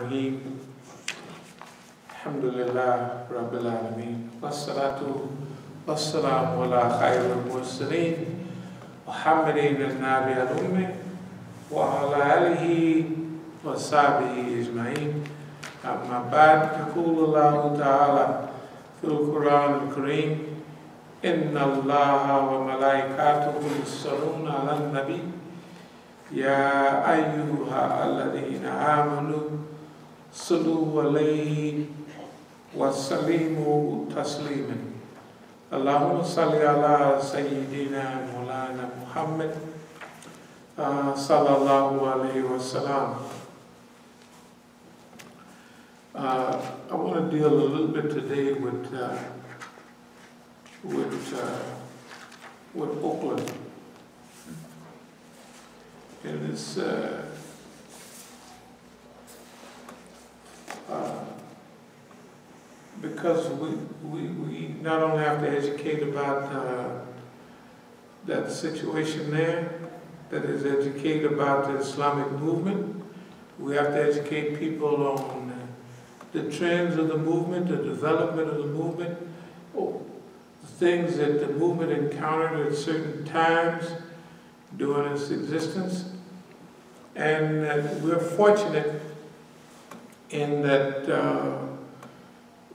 Rahim. Alhamdulillah Rabbil Alameen. Wassalatu wassalamu ala khairul mursaleen. Muhammadin al-Nabi al-Ummi wa ala alihi wa sahbihi ajma'in. Amma ba'd, yaqulu Allahu ta'ala fil Quran al-Kareem, inna Allaha wa malaikatuhu yusalluna ala nabi ya ayyuha alladhina amanu sallu alayhi wa sallimu tasliman. Allahumma salli ala sayyidina Maulana Muhammad sallallahu alayhi wa sallam. I want to deal a little bit today with Oakland. And it's because we not only have to educate about that situation there, that is, educate about the Islamic movement. We have to educate people on the trends of the movement, the development of the movement, the things that the movement encountered at certain times during its existence. And we're fortunate in that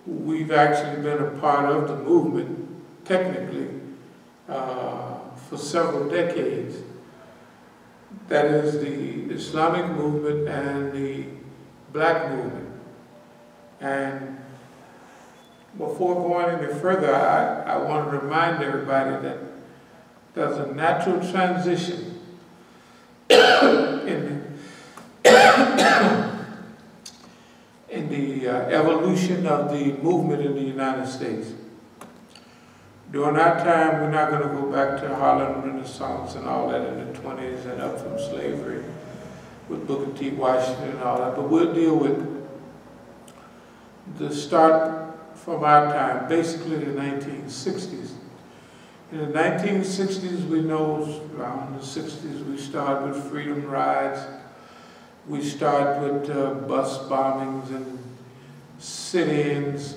we've actually been a part of the movement, technically, for several decades. That is the Islamic movement and the Black movement. And before going any further, I want to remind everybody that there's a natural transition in the evolution of the movement in the United States. During our time, we're not going to go back to Harlem Renaissance and all that in the 20s and up from slavery with Booker T. Washington and all that, but we'll deal with the start from our time, basically the 1960s. In the 1960s, we know around the 60s, we started with freedom rides. We start with bus bombings and sit-ins,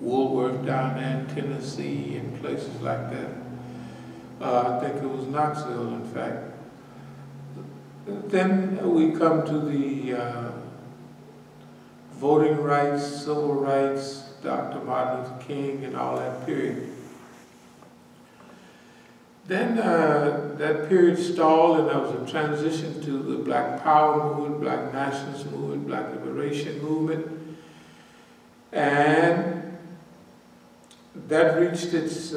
Woolworth down there in Tennessee and places like that. I think it was Knoxville, in fact. Then we come to the voting rights, civil rights, Dr. Martin Luther King and all that period. Then that period stalled and there was a transition to the Black Power movement, Black Nationalist movement, Black Liberation movement. And that reached its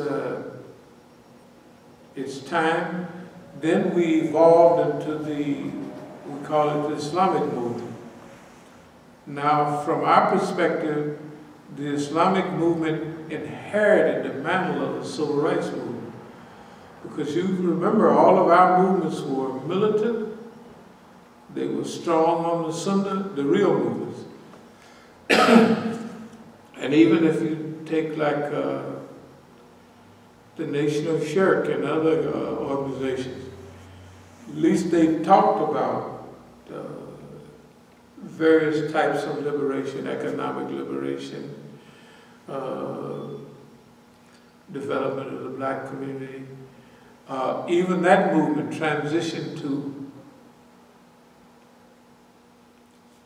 time. Then we evolved into we call it the Islamic movement. Now, from our perspective, the Islamic movement inherited the mantle of the civil rights movement. Because you remember, all of our movements were militant, they were strong on the Sunnah, the real movements. And even if you take like the Nation of Shirk and other organizations, at least they talked about various types of liberation, economic liberation, development of the black community. Even that movement transitioned to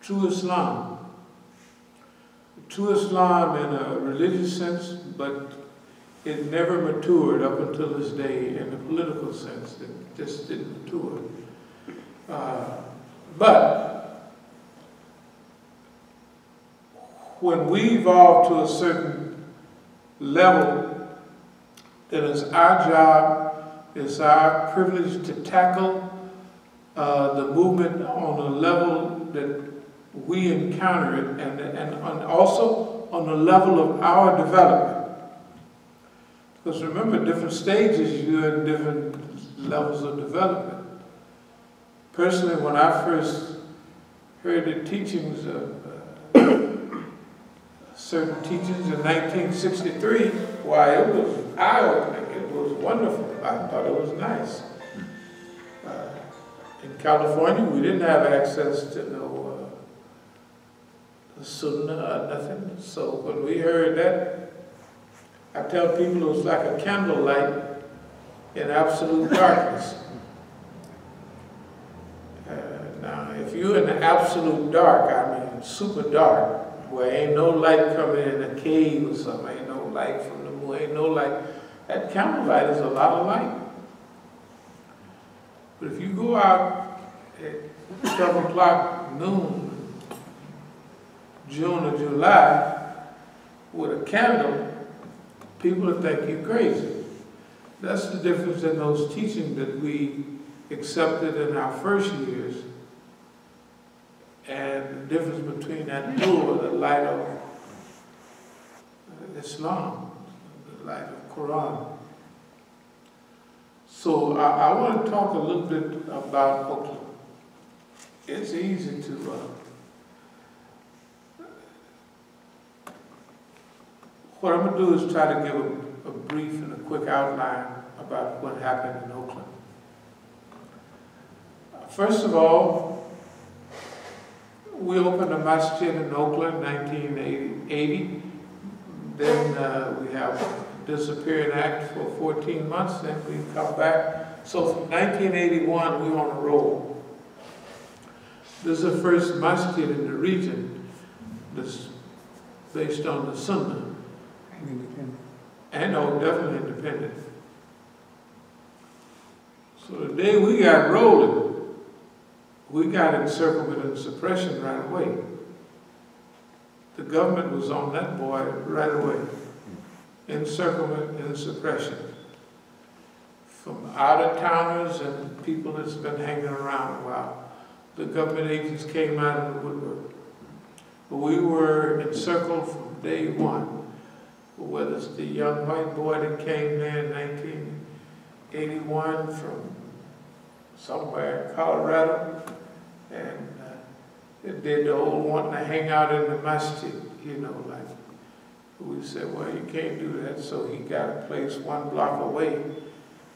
true Islam. True Islam in a religious sense, but it never matured up until this day in a political sense. It just didn't mature. But when we evolve to a certain level, then it's our job, it's our privilege to tackle the movement on a level that we encounter it, and also on the level of our development. Because remember, different stages, you're in different levels of development. Personally, when I first heard the teachings of certain teachings in 1963, why, it was eye-opening, it was wonderful. I thought it was nice. In California, we didn't have access to no sunnah or nothing. So when we heard that, I tell people it was like a candlelight in absolute darkness. Now, if you're in the absolute dark, I mean super dark, where ain't no light coming in a cave or something, ain't no light from the moon, ain't no light, that candlelight is a lot of light. But if you go out at 12 o'clock noon, June or July, with a candle, people will think you're crazy. That's the difference in those teachings that we accepted in our first years, and the difference between that nur, the light of Islam, the light of Quran. So I want to talk a little bit about Oakland. It's easy to what I'm going to do is try to give a brief and a quick outline about what happened in Oakland. First of all, we opened a masjid in Oakland in 1980. Then we have a disappearing act for 14 months, then we come back. So from 1981, we were on a roll. This is the first masjid in the region that's based on the Sunnah. Independent. And no, definitely independent. So the day we got rolling, we got encirclement and suppression right away. The government was on that boy right away. Encirclement and suppression. From out-of-towners and people that's been hanging around a while. The government agents came out of the woodwork. But we were encircled from day one. Whether it's the young white boy that came there in 1981 from somewhere in Colorado, and it did the old wanting to hang out in the masjid, you know, like we said, well, you can't do that, so he got a place 1 block away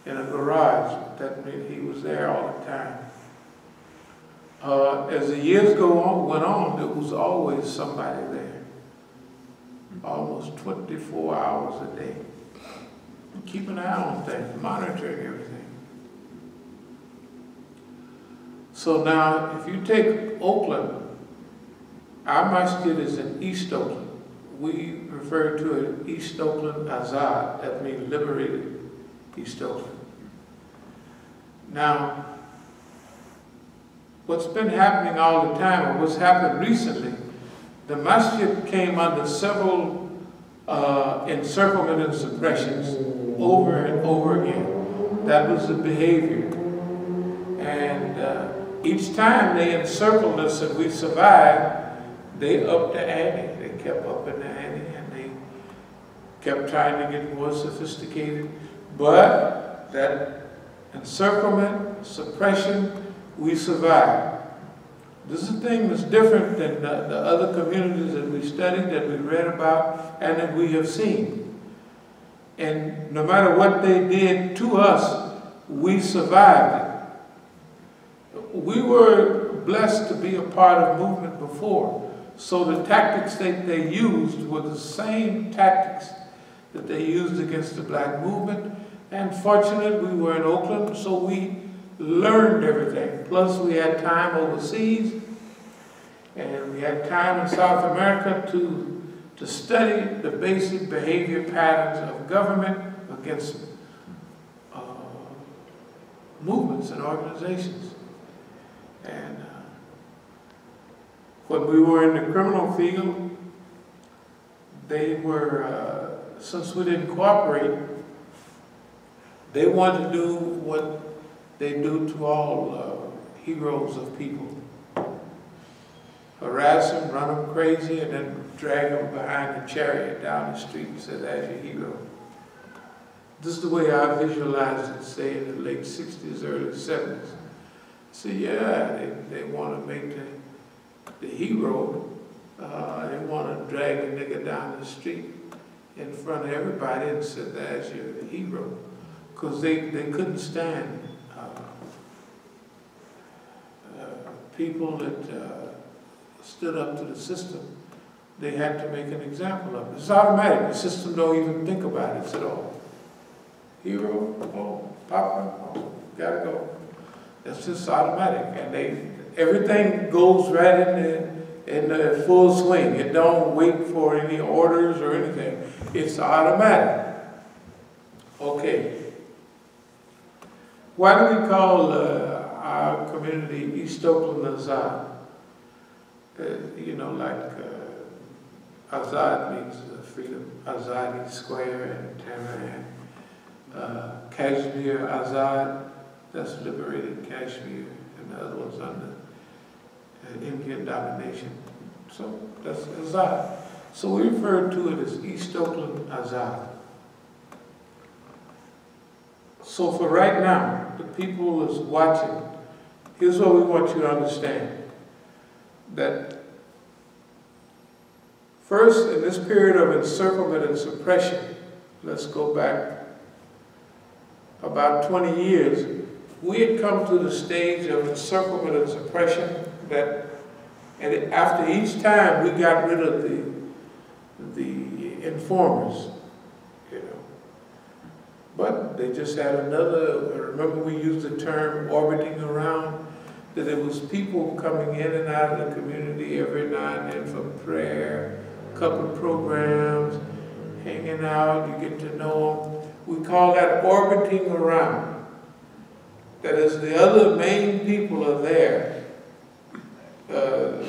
in a garage. That meant he was there all the time. As the years went on, there was always somebody there, almost 24 hours a day. Keep an eye on things, monitoring everything. So now, if you take Oakland, our masjid is in East Oakland. We refer to it East Oakland Azad, that means liberated East Oakland. Now, what's been happening all the time, or what's happened recently, the masjid came under several encirclement and suppressions over and over again. That was the behavior. And each time they encircled us and we survived, they upped the ante. They kept upping the ante and they kept trying to get more sophisticated. But that encirclement, suppression, we survived. This is a thing that's different than the other communities that we studied, that we read about, and that we have seen. And no matter what they did to us, we survived it. We were blessed to be a part of movement before. So the tactics that they used were the same tactics that they used against the black movement. And fortunately, we were in Oakland, so we learned everything. Plus, we had time overseas, and we had time in South America to study the basic behavior patterns of government against movements and organizations. And when we were in the criminal field, they were, since we didn't cooperate, they wanted to do what they do to all heroes of people. Harass them, run them crazy, and then drag them behind the chariot down the street and say, that's your hero. This is the way I visualized it, say, in the late 60s, early 70s. So yeah, they want to make the hero, they want to drag a nigga down the street in front of everybody and say, that's your hero. Because they couldn't stand people that stood up to the system they had to make an example of it. It's automatic. The system don't even think about it at all. Hero, oh, Papa, oh, gotta go. It's just automatic, and everything goes right in the full swing. It don't wait for any orders or anything. It's automatic. Okay. Why do we call our community East Oakland Azad? You know, like Azad means freedom. Azadi Square and Tehran. Kashmir, Azad, that's liberated Kashmir, and the other one's under Indian domination. So that's Azad. So we refer to it as East Oakland Azad. So for right now, the people who is watching, here's what we want you to understand. That first, in this period of encirclement and suppression, let's go back about 20 years, we had come to the stage of encirclement and suppression that, and after each time we got rid of the informers, you know. But they just had another, remember we used the term orbiting around, that it was people coming in and out of the community every now and then for prayer, a couple of programs, hanging out, you get to know them. We call that orbiting around. That is, the other main people are there.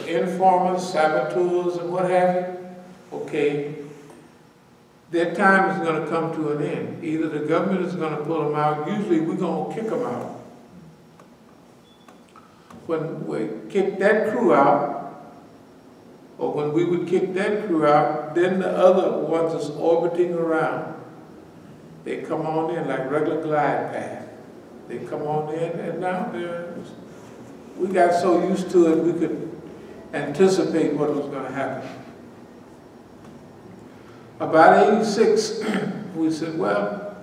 Informers, saboteurs, and what have you. Okay. Their time is going to come to an end. Either the government is going to pull them out. Usually we're going to kick them out. When we kick that crew out, or when we would kick that crew out, then the other ones is orbiting around. They come on in like regular glide path. They come on in, and now we got so used to it we could anticipate what was going to happen. About 86, we said, well,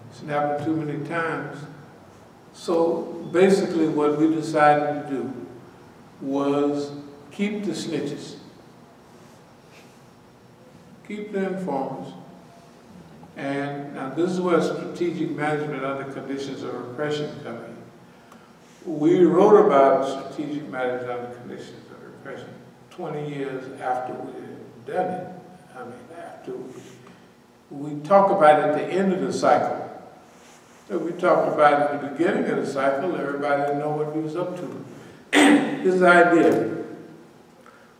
it's happened too many times. So basically what we decided to do was keep the snitches, keep the informers, and now this is where strategic management under conditions of repression come in. We wrote about strategic management under conditions of repression 20 years after we had done it. I mean, after we talk about it at the end of the cycle. So we talked about it at the beginning of the cycle, everybody didn't know what we was up to. This is the idea.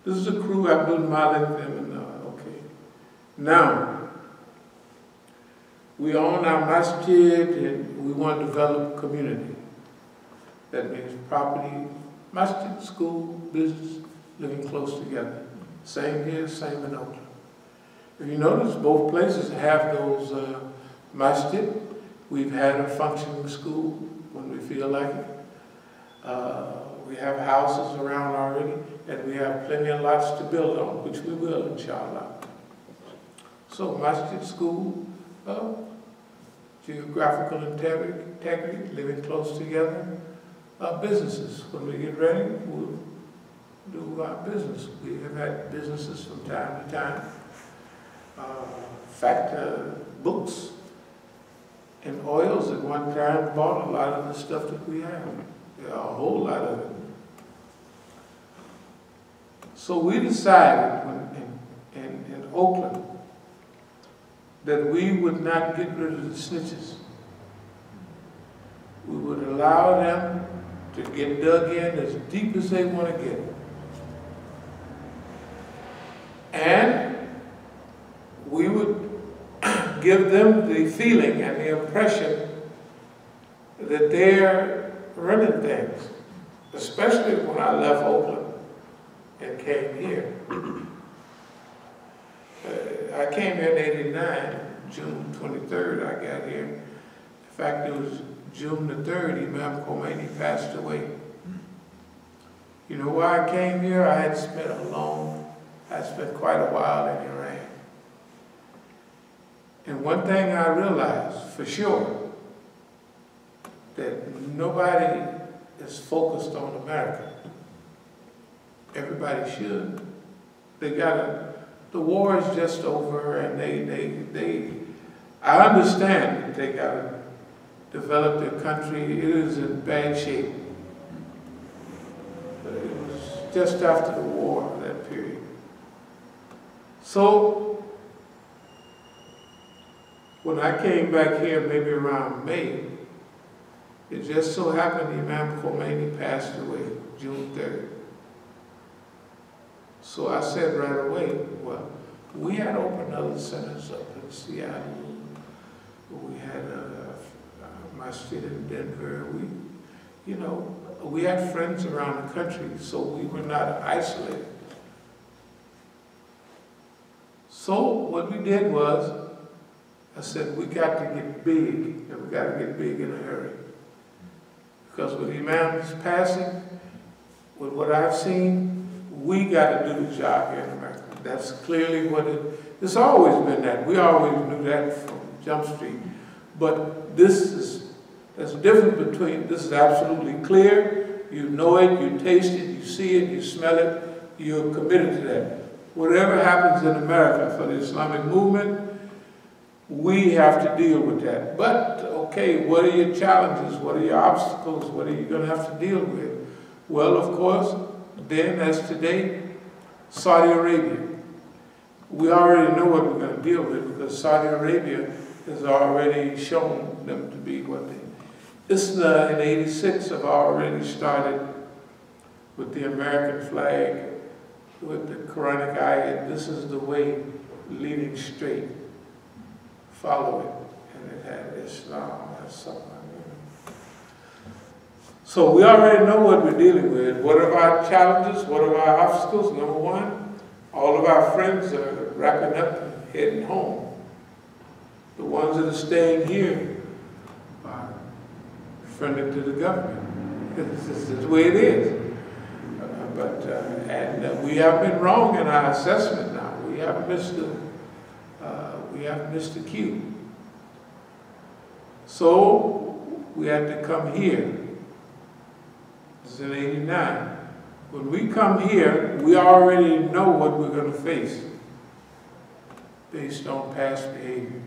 This is a crew, abdul-alim, okay. Now, we own our masjid and we want to develop community. That means property, masjid, school, business, living close together. Same here, same in Oakland. If you notice, both places have those masjid. We've had a functioning school when we feel like it. We have houses around already, and we have plenty of lots to build on, which we will, inshallah. So, masjid, school, geographical integrity, living close together, businesses. When we get ready, we'll do our business. We have had businesses from time to time. In fact, books and oils at one time bought a lot of the stuff that we have. Yeah, a whole lot of it. So we decided in Oakland that we would not get rid of the snitches. We would allow them to get dug in as deep as they want to get. And we would give them the feeling and the impression that they're running things, especially when I left Oakland and came here. I came here in '89, June 23rd I got here. In fact, it was June the 3rd, Imam passed away. You know why I came here? I had spent quite a while in Iran. And one thing I realized for sure, that nobody is focused on America. Everybody should, the war is just over, and I understand that they gotta develop their country. It is in bad shape. But it was just after the war, that period. So, when I came back here, maybe around May, it just so happened Imam Khomeini passed away June 3rd. So I said right away, well, we had opened other centers up in Seattle. We had a Masjid in Denver. We had friends around the country, so we were not isolated. So what we did was, I said, we got to get big, and we got to get big in a hurry. Because with Imam's passing, with what I've seen, we got to do the job here in America. That's clearly what it's always been that. We always knew that from Jump Street. But that's the difference between, this is absolutely clear. You know it, you taste it, you see it, you smell it, you're committed to that. Whatever happens in America for the Islamic movement, we have to deal with that. But, okay, what are your challenges? What are your obstacles? What are you going to have to deal with? Well, of course, then as today, Saudi Arabia. We already know what we're going to deal with because Saudi Arabia has already shown them to be what they... ISNA in '86 have already started with the American flag, with the Quranic ayat. This is the way leading straight. Follow it. And it had Islam, that's something. So we already know what we're dealing with. What are our challenges? What are our obstacles? Number one, all of our friends are wrapping up and heading home. The ones that are staying here are friendly to the government. This is the way it is. And we have been wrong in our assessment now. We have missed the cue. So we had to come here. This is in '89. When we come here, we already know what we're going to face based on past behavior.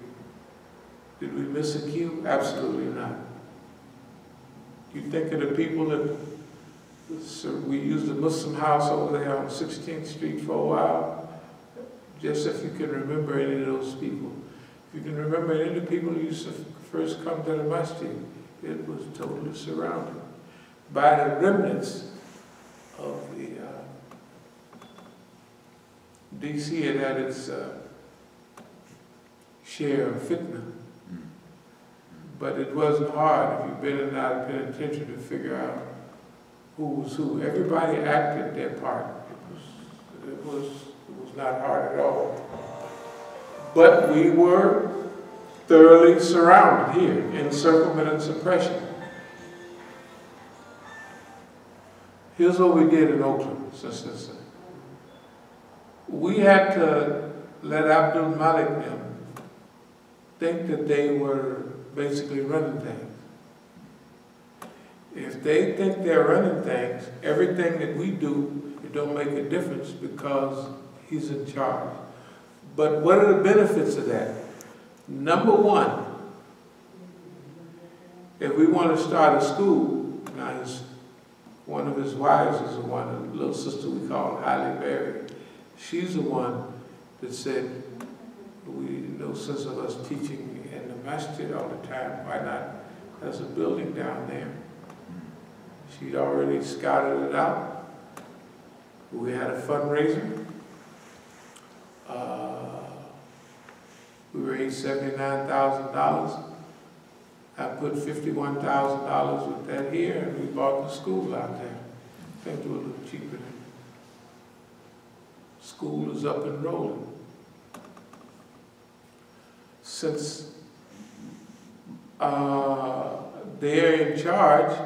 Did we miss a cue? Absolutely not. You think of the people that we used the Muslim house over there on 16th Street for a while. Just if you can remember any of those people. If you can remember any of the people who used to first come to the Masjid, it was totally surrounded by the remnants of the DC had its share of fitna. But it wasn't hard if you've been in and out of penitentiary to figure out who was who. Everybody acted their part. It was not hard at all. But we were thoroughly surrounded here, encirclement and suppression. Here's what we did in Oakland, sisters. We had to let abdul-alim them think that they were basically running things. If they think they're running things, everything that we do, it don't make a difference because he's in charge. But what are the benefits of that? Number one, if we want to start a school, now one of his wives is the one, a little sister we call Halle Berry. She's the one that said, no sense of us teaching in the masjid all the time. Why not? There's a building down there. She'd already scouted it out. We had a fundraiser. We raised $79,000. I put $51,000 with that here, and we bought the school out there. I think it was a little cheaper. School is up and rolling. Since they're in charge,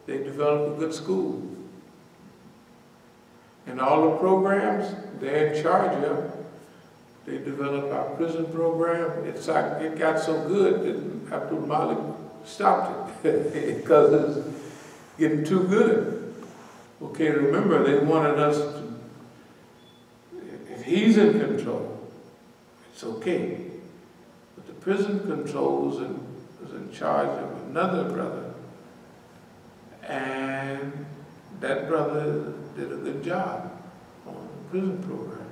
they develop a good school. And all the programs they're in charge of, they developed our prison program. It got so good that abdul-alim stopped it because it's getting too good. Okay, remember, they wanted us he's in control. It's okay. But the prison control was in charge of another brother. And that brother did a good job on the prison program.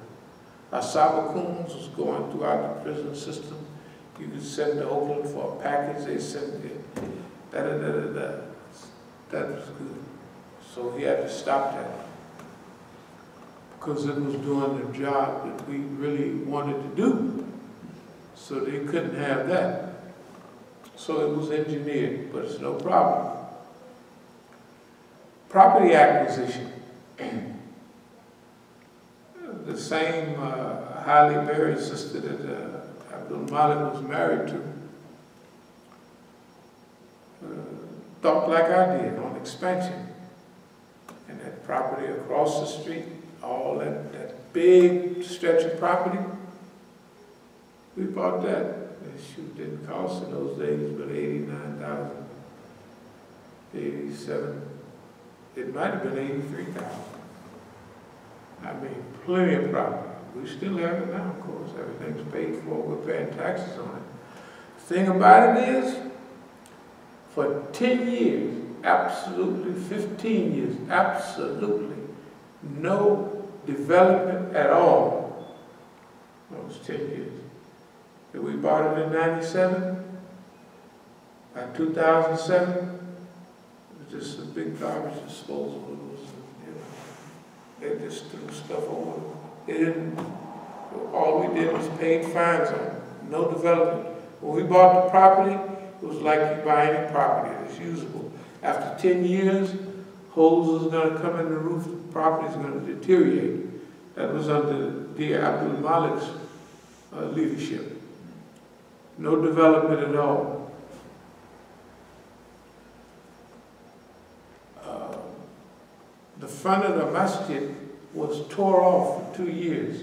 As-Sabiqun was going throughout the prison system. You could send to Oakland for a package, they sent it. Da-da-da-da-da. That was good. So he had to stop that, because it was doing the job that we really wanted to do. So they couldn't have that. So it was engineered, but it's no problem. Property acquisition. The same highly buried sister that Abdul-Malik was married to thought like I did on expansion. And that property across the street, all that big stretch of property, we bought that. That shoot didn't cost in those days but $89,000, $87,000. It might have been $83,000. I mean, plenty of property. We still have it now, of course. Everything's paid for. We're paying taxes on it. The thing about it is, for 10 years, absolutely 15 years, absolutely no development at all. That was 10 years. And we bought it in 97. By 2007, it was just a big garbage disposal. It was, they just threw stuff over. They didn't, all we did was paid fines on it. No development. When we bought the property, it was like you buy any property that's usable. After 10 years, holes is going to come in the roof, the property is going to deteriorate. That was under dear Abdul-Malik's leadership. No development at all. The front of the masjid was tore off for 2 years.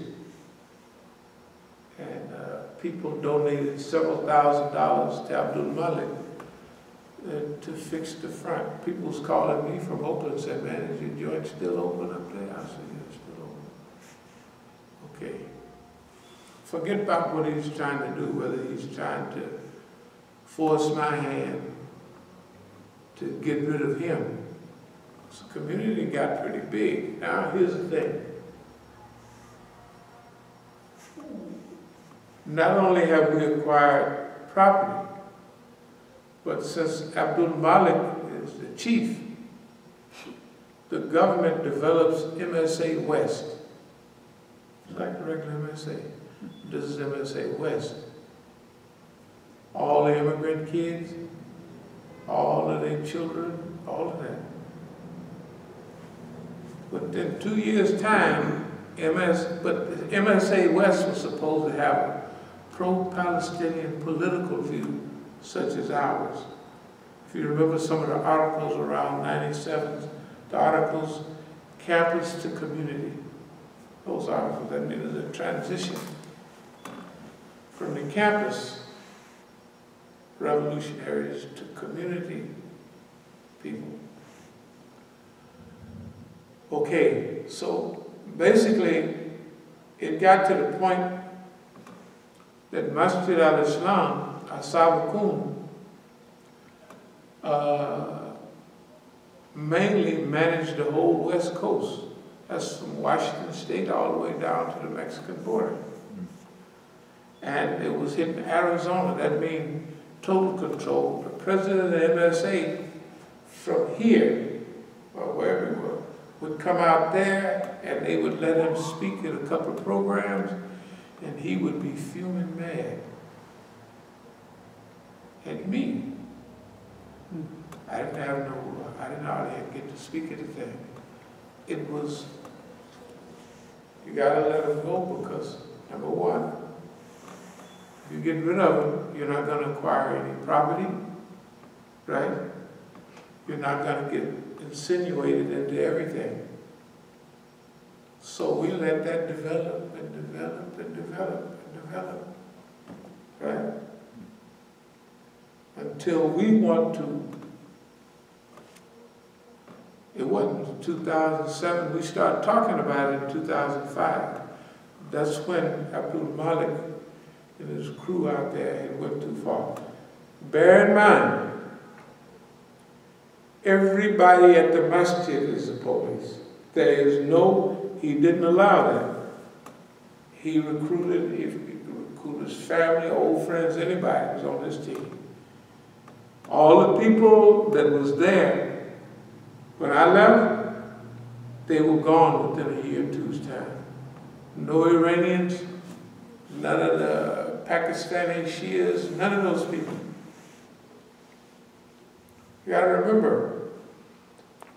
And people donated several $1,000s to Abdul-Malik to fix the front. People was calling me from Oakland and said, man, is your joint still open up there? I said, yeah, it's still open. Okay. Forget about what he's trying to do, whether he's trying to force my hand to get rid of him. So the community got pretty big. Now, here's the thing. Not only have we acquired property, but since Abdul-Malik is the chief, the government develops MSA West. It's like the regular MSA. This is MSA West. All the immigrant kids, all of their children, all of that. But in 2 years' time, MSA West was supposed to have a pro-Palestinian political view such as ours. If you remember some of the articles around 97, the articles, campus to community, those articles that needed a transition from the campus revolutionaries to community people. Okay, so basically it got to the point that Masjid al-Islam, As-Sabiqun, mainly managed the whole West Coast. That's from Washington State all the way down to the Mexican border. And it was hitting Arizona. That means total control. The president of the MSA from here, or wherever we were, would come out there and they would let him speak at a couple of programs and he would be fuming mad at me. I didn't hardly get to speak at the thing. It was, you gotta let him go because, number one, if you get rid of him, you're not gonna acquire any property, right? You're not gonna get insinuated into everything. So we let that develop and develop and develop and develop, right? Until we want to, it wasn't 2007, we started talking about it in 2005. That's when Abdul-Malik and his crew out there had went too far. Bear in mind, everybody at the Masjid is the police. There is no, he didn't allow that. He recruited his family, old friends, anybody was on his team. All the people that was there, when I left, they were gone within a year or two's time. No Iranians, none of the Pakistani Shias, none of those people. You gotta remember,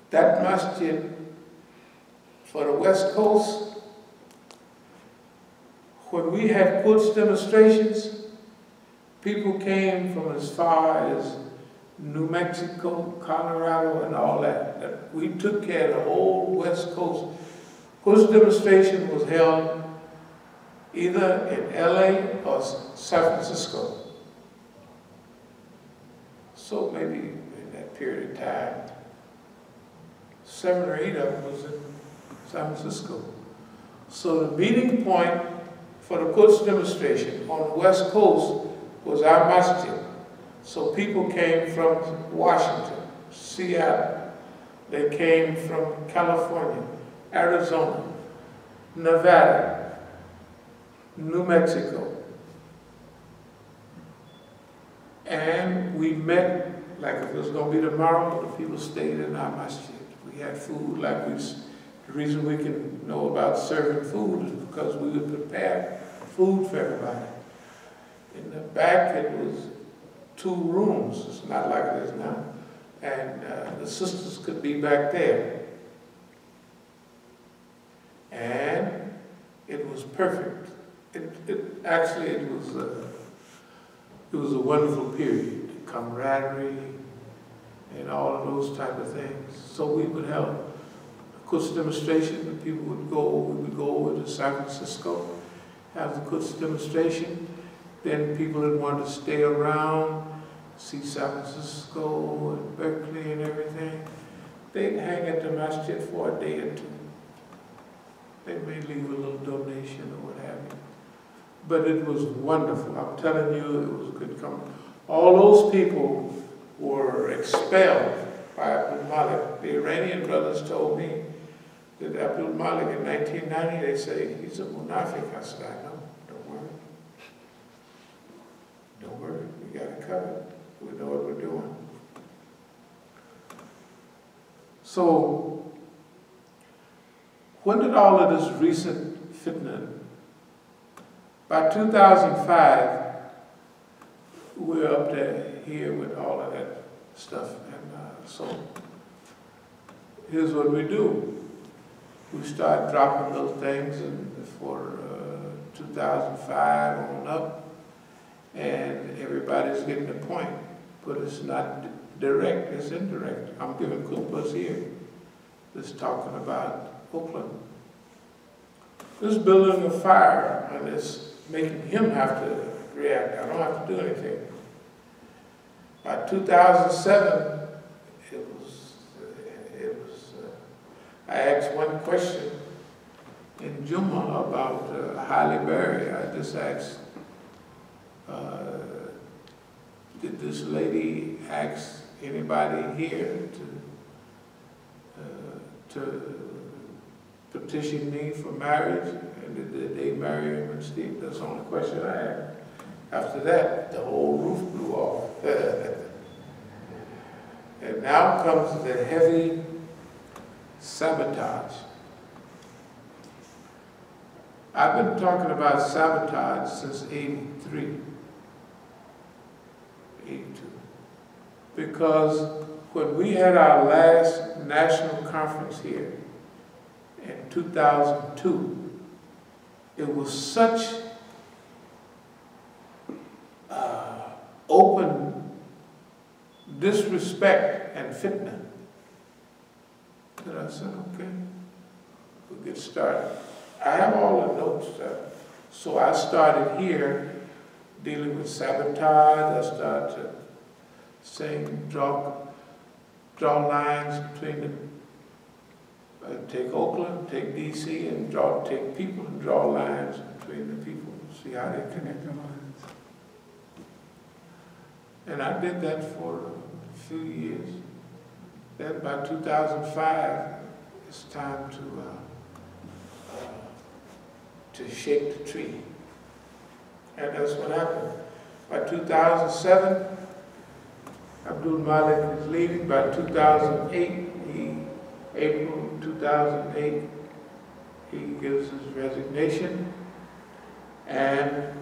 that masjid for the West Coast, when we had Quds demonstrations, people came from as far as New Mexico, Colorado, and all that. We took care of the whole West Coast. Quds demonstration was held either in LA or San Francisco. So maybe in that period of time, 7 or 8 of them was in San Francisco. So the meeting point for the Quds demonstration on the West Coast was our masjid. So people came from Washington, Seattle, they came from California, Arizona, Nevada, New Mexico. And we met, like if it was going to be tomorrow, the people stayed in our masjid. We had food, like the reason we can know about serving food is because we would prepare food for everybody. In the back, it was 2 rooms. It's not like it is now. And the sisters could be back there. And it was perfect. Actually, it was a wonderful period. Camaraderie and all of those type of things. So we would have a Quds demonstration, and people would go, we would go over to San Francisco, have the Quds demonstration. Then people that wanted to stay around, see San Francisco and Berkeley and everything, they'd hang at the masjid for a day or 2. They may leave a little donation or what have you. But it was wonderful. I'm telling you, it was a good company. All those people were expelled by Abdul-Malik. The Iranian brothers told me that Abdul-Malik in 1990, they say, he's a munafiq. I said, I know, don't worry. Don't worry, we got it covered. We know what we're doing. So, when did all of this recent fitna? By 2005, we're up there here with all of that stuff. And so, here's what we do. We start dropping those things for 2005 on up, and everybody's getting the point. But it's not direct, it's indirect. I'm giving khutbahs here. That's talking about Oakland. This building a fire, and it's making him have to react. I don't have to do anything. By 2007, I asked one question in Juma about Haile Berry. I just asked, did this lady ask anybody here to petition me for marriage? And did they marry him and Steve? That's the only question I asked. After that, the whole roof blew off. And now comes the heavy sabotage. I've been talking about sabotage since 83, 82. Because when we had our last national conference here in 2002, it was such open disrespect and fitna that I said, okay, we'll get started. I have all the notes. So I started here dealing with sabotage. I started saying, draw lines between Take Oakland, take DC, and take people and draw lines between the people, see how they connect the lines. And I did that for a few years. Then by 2005, it's time to shake the tree. And that's what happened. By 2007, Abdul-Malik is leaving. By 2008, April 2008, he gives his resignation, and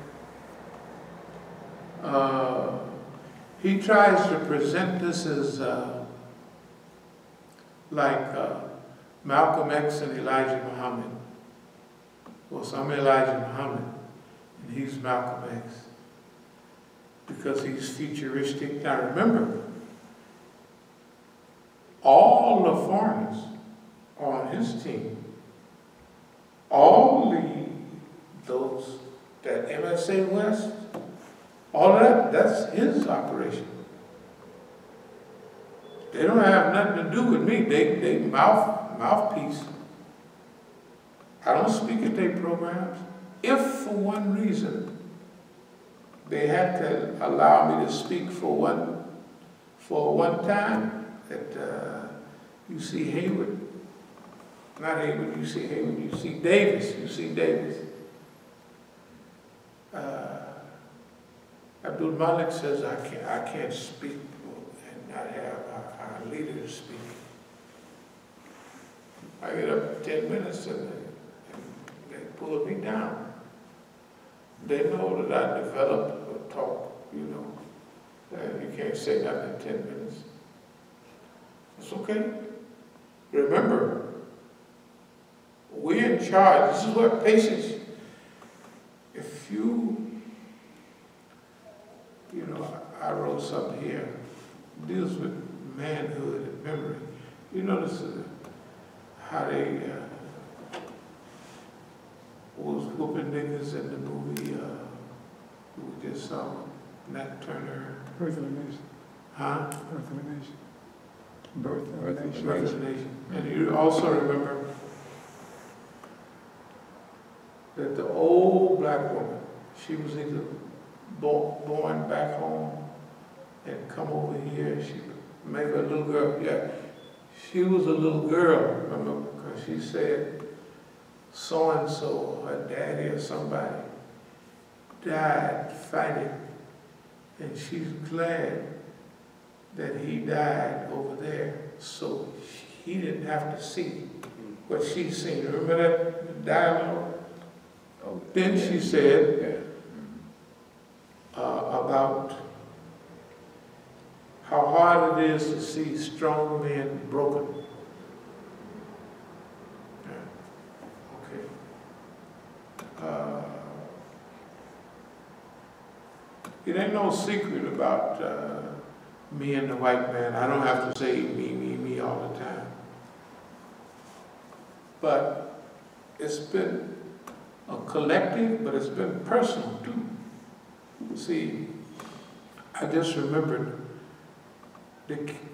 he tries to present this as like Malcolm X and Elijah Muhammad. Well, so I'm Elijah Muhammad, and he's Malcolm X, because he's futuristic. Now remember, all the foreigners on his team, all those, that MSA West, all of that, that's his operation. They don't have nothing to do with me. They mouthpiece. I don't speak at their programs. If for one reason they had to allow me to speak for one time at UC Hayward, not Hayward, UC Hayward, UC Davis. Abdul Malik says I can't speak and not have our leader speak. I get up 10 minutes and they pull me down. They know that I developed a talk, you know. You can't say nothing in 10 minutes. It's okay. Remember, we're in charge. This is what patience, if you know, I wrote something here, deals with manhood and memory. You notice how they was whooping niggas in the movie we just saw, Nat Turner. Birth of a Nation. Huh? Birth of a Nation. Birth of a Nation. Birth of a Nation. And you also remember that the old black woman, she was either born back home and come over here. She maybe a little girl. Yeah, she was a little girl. Remember, because she said so and so, her daddy or somebody, died fighting, and she's glad that he died over there, so he didn't have to see what she's seen. Remember that dialogue? Oh, then she said about how hard it is to see strong men broken. Okay. It ain't no secret about me and the white man. I don't have to say me all the time. But it's been a collective, but it's been personal too. See, I just remembered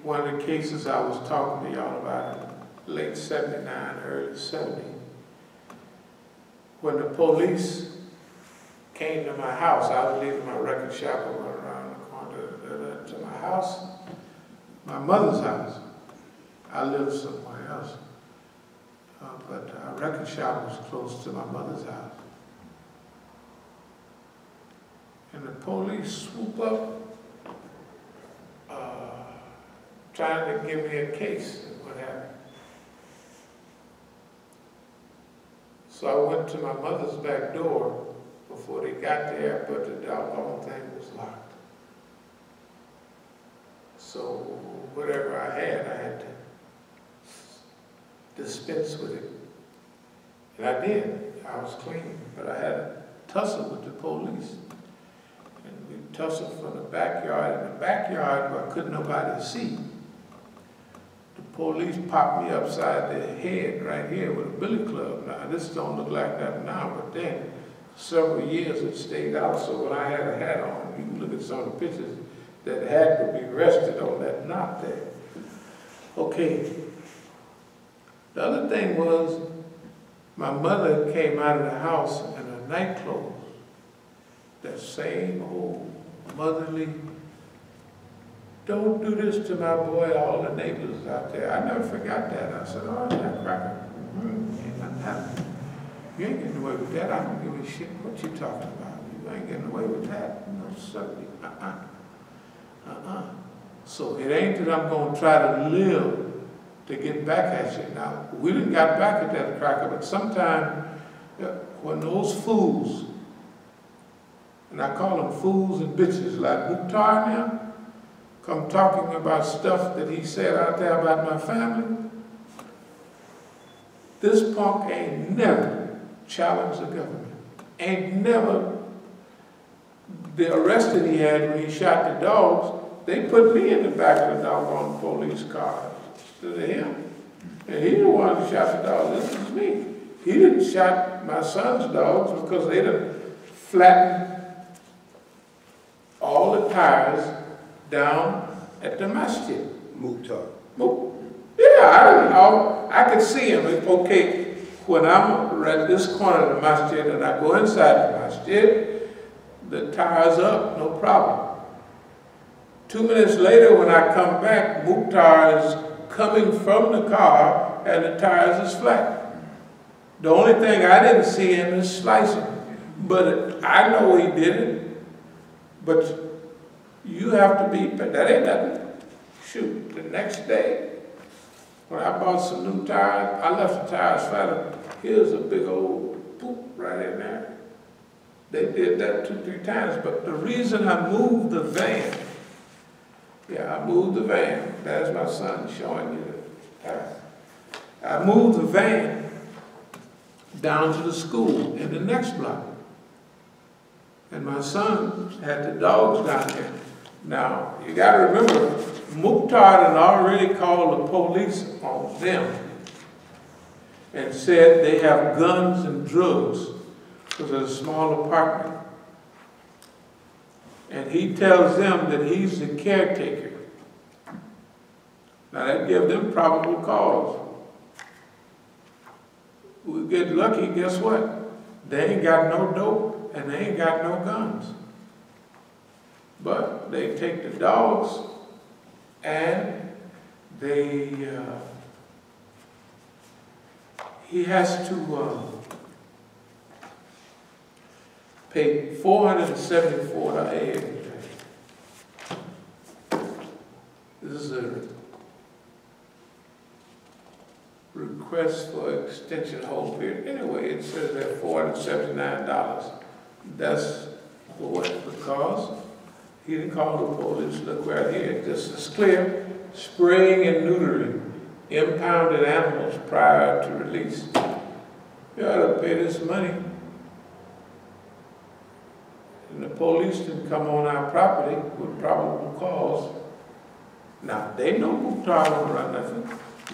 one of the cases I was talking to y'all about in late 79, early 70, when the police came to my house. I was leaving my record shop and went around the corner to my house, my mother's house. I lived somewhere else, but our record shop was close to my mother's house. And the police swoop up, trying to give me a case and what happened. So I went to my mother's back door before they got there, but the doggone thing was locked. So whatever I had to dispense with it. And I did. I was clean, but I had a tussle with the police. And we tussled from the backyard. In the backyard where couldn't nobody see, the police popped me upside the head right here with a billy club. Now, this don't look like that now, but then several years it stayed out, so when I had a hat on, you can look at some of the pictures, that hat would be rested on that knot there. Okay. The other thing was, my mother came out of the house in her night clothes. That same old motherly, don't do this to my boy, all the neighbors out there. I never forgot that. I said, oh, that cracker. Ain't nothing happening. You ain't getting away with that. I don't give a shit what you talking about. You ain't getting away with that. No, certainly. So it ain't that I'm going to try to live to get back at you. Now, we didn't got back at that cracker, but sometime when those fools, and I call them fools and bitches, like Mukhtar now, come talking about stuff that he said out there about my family, this punk ain't never challenged the government. Ain't never, the arrest that he had when he shot the dogs, they put me in the back of the doggone police car instead of him. And he the one who shot the dogs, this is me. He didn't shot my son's dogs because they done flattened all the tires down at the Masjid. Mukhtar. Yeah, I could see him. Okay, when I'm at this corner of the Masjid and I go inside the Masjid, the tire's up, no problem. 2 minutes later when I come back, Mukhtar is coming from the car and the tires is flat. The only thing I didn't see him is slicing. But I know he did it. But you have to be, that ain't nothing. Shoot, the next day, when I bought some new tires, I left the tires flat. Here's a big old poop right in there. They did that 2-3 times, but the reason I moved the van, I moved the van. There's my son showing you the tires. I moved the van down to the school in the next block. And my son had the dogs down there. Now, you got to remember, Mukhtar had already called the police on them and said they have guns and drugs because it's a small apartment. And he tells them that he's the caretaker. Now that gives them probable cause. We get lucky, guess what? They ain't got no dope and they ain't got no guns. But they take the dogs and they, he has to pay $474. This is a request for extension hold period. Anyway, it says that $479. That's what, because he didn't call the police. Look right here. This is clear. Spraying and neutering impounded animals prior to release. You ought to pay this money. And the police didn't come on our property with probable cause. Now, they know Mukhtar don't run nothing,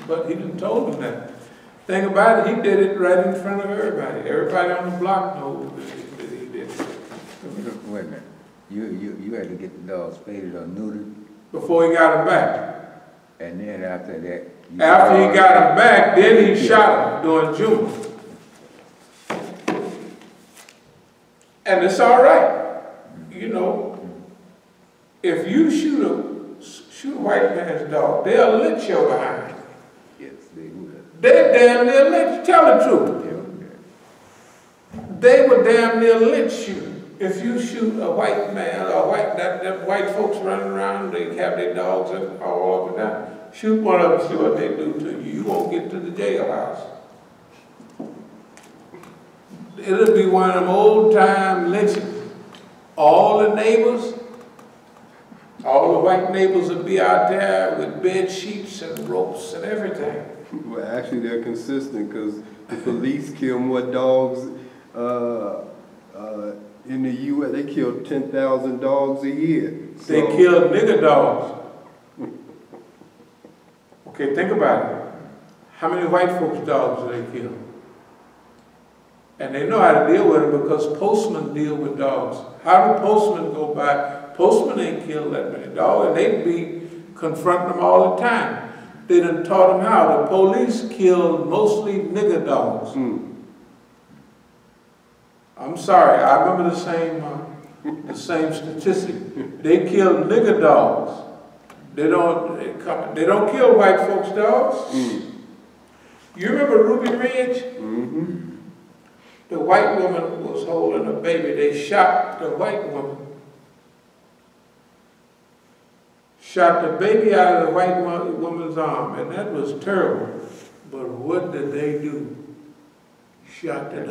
but he didn't told them that. Thing about it, he did it right in front of everybody. Everybody on the block knows that he did it. Wait a minute. You had to get the dogs spayed or neutered? Before he got him back. And then after that? After he got him back, then he shot him during June. And it's all right. You know, if you shoot a white man's dog, they'll lynch your behind. Yes, they would. They damn near lynch you. Tell the truth. They would damn near lynch you if you shoot a white man or that white folks running around. They have their dogs all up and down. Shoot one of them, see what they do to you. You won't get to the jailhouse. It'll be one of them old-time lynchings. All the neighbors, all the white neighbors will be out there with bed sheets and ropes and everything. Well, actually, they're consistent because the police kill more dogs in the U.S. They kill 10,000 dogs a year. So. They kill nigger dogs. Okay, think about it. How many white folks' dogs do they kill? And they know how to deal with it because postmen deal with dogs. How do postmen go by? Postmen ain't killed that many dogs, and they'd be confronting them all the time. They done taught them how. The police killed mostly nigger dogs. I'm sorry, I remember the same statistic. They killed nigger dogs. They don't kill white folks' dogs. You remember Ruby Ridge? The white woman was holding a baby. They shot the white woman. Shot the baby out of the white woman's arm, and that was terrible. But what did they do? Shot the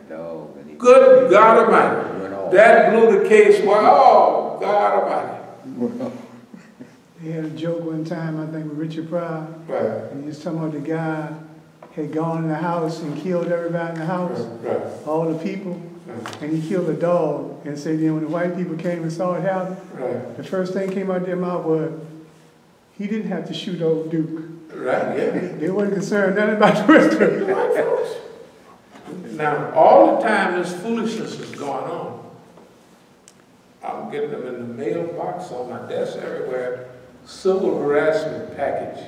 dog. Good God Almighty. That blew the case. Wow, God Almighty. They had a joke one time, I think, with Richard Pryor. Right. And he was talking about the guy had gone in the house and killed everybody in the house, all the people, and he killed a dog. And said then when the white people came and saw it happen, the first thing came out their mouth was, he didn't have to shoot old Duke. Right, yeah. They weren't concerned nothing about the rest of it. White folks. Now, all the time this foolishness is going on, I'm getting them in the mailbox, on my desk, everywhere. Civil harassment package,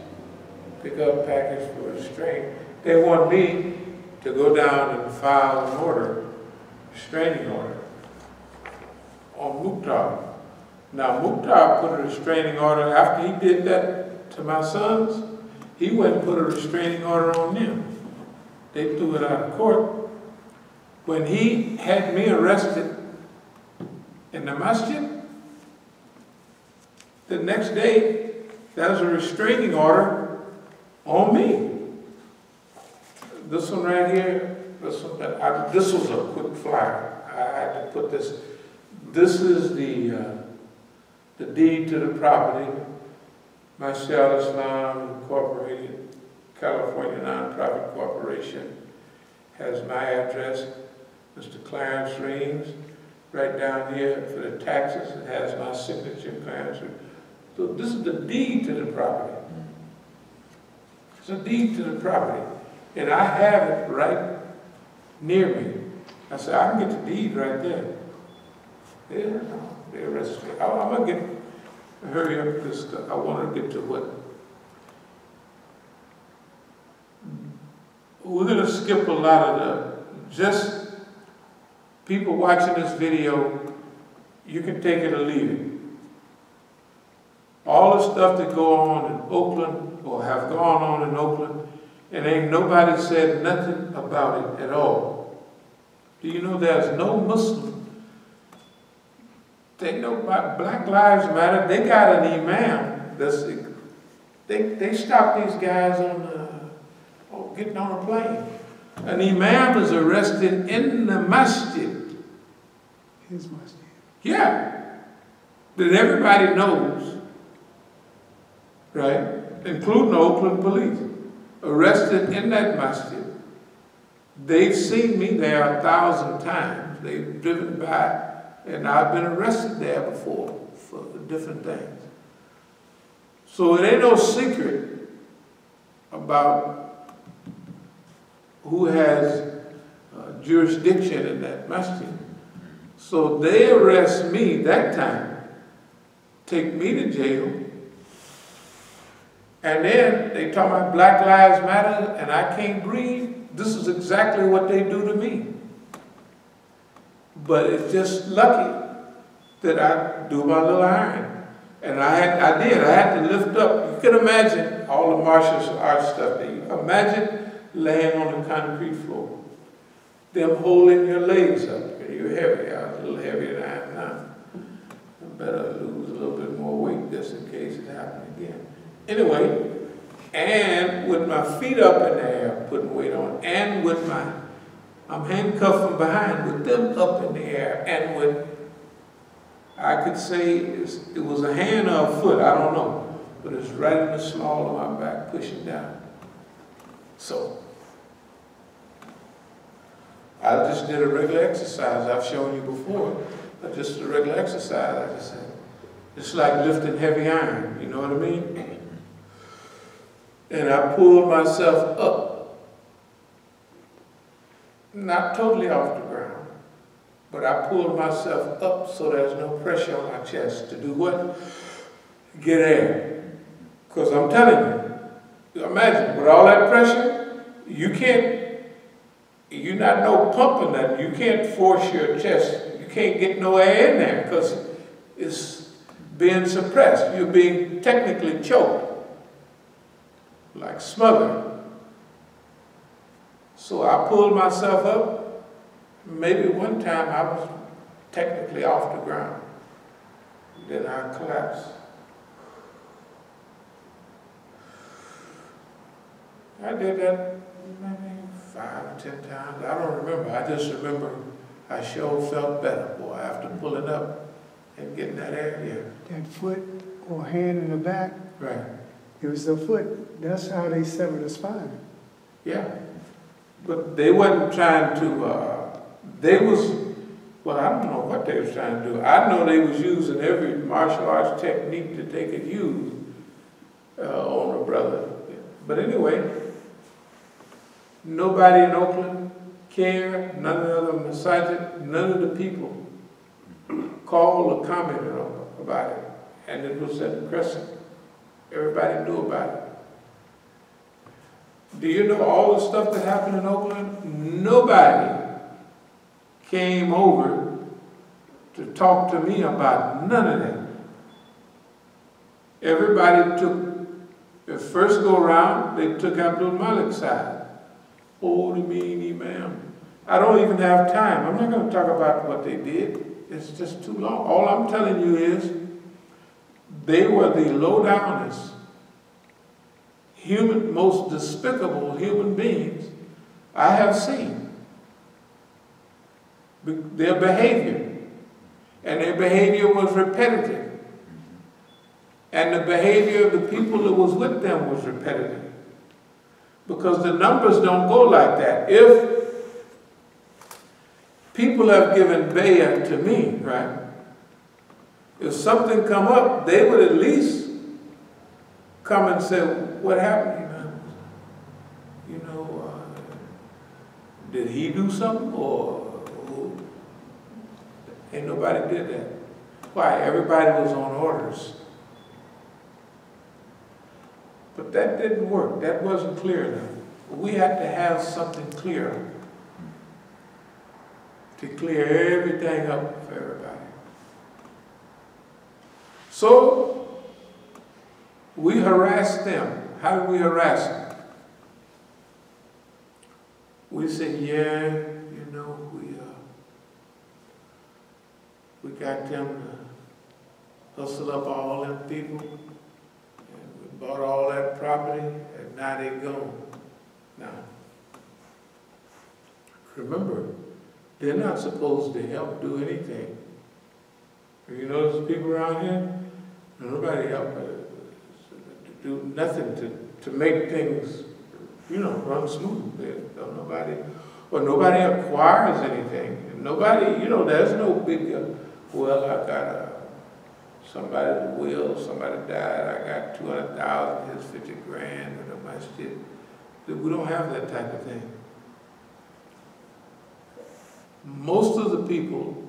pickup package for restraint. They want me to go down and file an order, restraining order, on Mukhtar. Now, Mukhtar put a restraining order, after he did that to my sons, he went and put a restraining order on them. They threw it out of court. When he had me arrested in the Masjid, the next day, that was a restraining order on me. This one right here, this was a quick flyer. I had to put this. This is the deed to the property. Masjid Islam Incorporated, California Nonprofit Corporation, has my address, Mr. Clarence Reams. Right down here for the taxes, it has my signature, Clarence Reams. So this is the deed to the property. It's a deed to the property. And I have it right near me. I said, I can get the deed right there. Yeah, no, they arrested me. I'm going to hurry up because I want to get to what. We're going to skip a lot of just people watching this video, you can take it or leave it. All the stuff that go on in Oakland or have gone on in Oakland, and ain't nobody said nothing about it at all. Do you know there's no Muslim? They know about Black Lives Matter. They got an imam. They stopped these guys on getting on a plane. An imam is arrested in the masjid. His masjid. Yeah. That everybody knows. Right? Including the Oakland police. Arrested in that masjid. They've seen me there 1,000 times. They've driven by, and I've been arrested there before for different things. So it ain't no secret about who has jurisdiction in that masjid. So they arrest me that time, take me to jail, and then they talk about Black Lives Matter and I can't breathe. This is exactly what they do to me. But it's just lucky that I do my little iron. And I had to lift up. You can imagine all the martial arts stuff. Imagine laying on the concrete floor. Them holding your legs up. And you're heavy. I was a little heavier than I am now. I better lose a little bit more weight just in case it happens again. Anyway, and with my feet up in the air, putting weight on, and with I'm handcuffed from behind with them up in the air, and with, I could say it was a hand or a foot, I don't know, but it's right in the small of my back, pushing down. So, I just did a regular exercise I've shown you before, but just a regular exercise, I just said. It's like lifting heavy iron, you know what I mean? And I pulled myself up, not totally off the ground, but I pulled myself up so there's no pressure on my chest to do what? Get air. Because I'm telling you, Imagine, with all that pressure, you're not no pumping that. You can't force your chest. You can't get no air in there because it's being suppressed. You're being technically choked, like smothered. So I pulled myself up. Maybe one time I was technically off the ground. Then I collapsed. I did that maybe 5 or 10 times. I don't remember. I just remember I sure felt better, boy, after pulling up and getting that air. Yeah. That foot or hand in the back. Right. It was the foot. That's how they severed the spine. Yeah. But they wasn't trying to, well, I don't know what they was trying to do. I know they was using every martial arts technique that they could use on a brother. But anyway, nobody in Oakland cared, none of the other Masjid, none of the people called or commented about it. And it was at the Crescent. Everybody knew about it. Do you know all the stuff that happened in Oakland? Nobody came over to talk to me about none of that. Everybody took, the first go around, they took abdul-Malik's side. Oh, the mean Imam. I don't even have time. I'm not going to talk about what they did. It's just too long. All I'm telling you is they were the low-downest, most despicable human beings I have seen. Their behavior. And their behavior was repetitive. And the behavior of the people that was with them was repetitive. Because the numbers don't go like that. If people have given bayah to me, right? If something come up, they would at least come and say, what happened, Imam? You know, did he do something or ain't nobody did that? Why? Everybody was on orders. But that didn't work. That wasn't clear enough. We had to have something clear to clear everything up for everybody. So we harassed them. How did we harass them? We said, yeah, you know, we got them to hustle up all them people. Bought all that property, and now they gone. Now, remember, they're not supposed to help do anything. You notice people around here? Nobody help do nothing to make things, you know, run smooth. Nobody acquires anything. Nobody, you know, there's no big, well, I got somebody's will, somebody died, I got 200,000, here's 50 grand in the Masjid. We don't have that type of thing. Most of the people,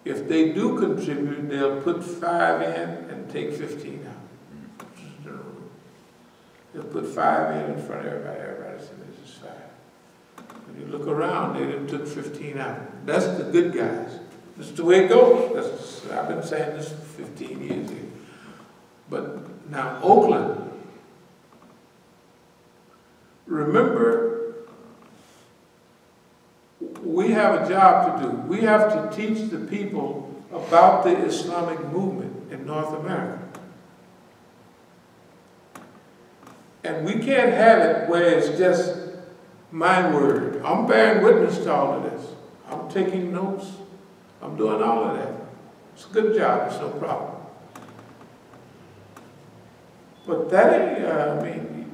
if they do contribute, they'll put 5 in and take 15 out. They'll put 5 in front of everybody. Everybody says this is 5. When you look around, they done took 15 out. That's the good guys. That's the way it goes. I've been saying this for 15 years here. But now Oakland, remember, we have a job to do. We have to teach the people about the Islamic movement in North America. And we can't have it where it's just my word. I'm bearing witness to all of this. I'm taking notes. I'm doing all of that. It's a good job, it's no problem. But that ain't, I mean,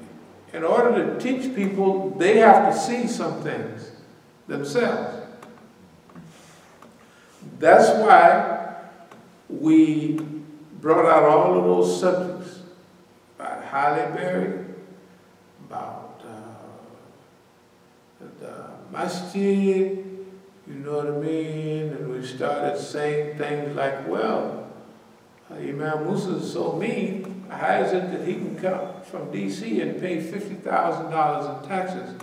in order to teach people, they have to see some things themselves. That's why we brought out all of those subjects about Halle Berry, about the Masjid, you know what I mean? And we started saying things like, well, Imam Musa is so mean, how is it that he can come from D.C. and pay $50,000 in taxes.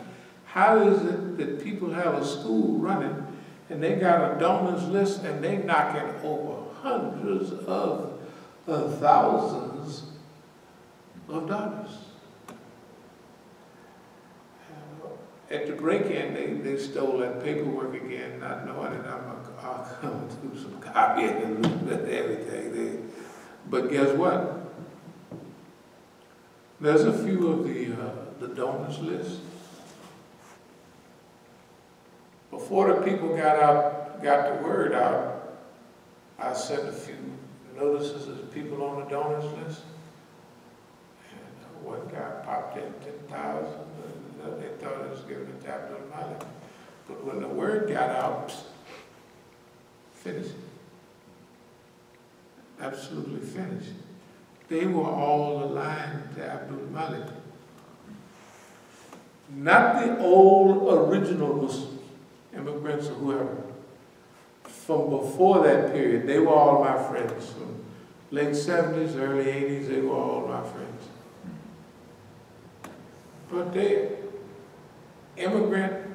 How is it that people have a school running and they got a donors list and they knocking over hundreds of thousands of dollars? At the break-in, they stole that paperwork again, not knowing that I'll come to do some copying and everything. But guess what? There's a few of the donors list. Before the people got the word out, I sent a few notices of people on the donors list. And one guy popped in 10,000. They thought it was giving it to abdul-alim. But when the word got out, finished. Absolutely finished. They were all aligned to abdul-alim. Not the old original Muslims, immigrants or whoever. From before that period, they were all my friends. From late 70s, early 80s, they were all my friends. But they, immigrant,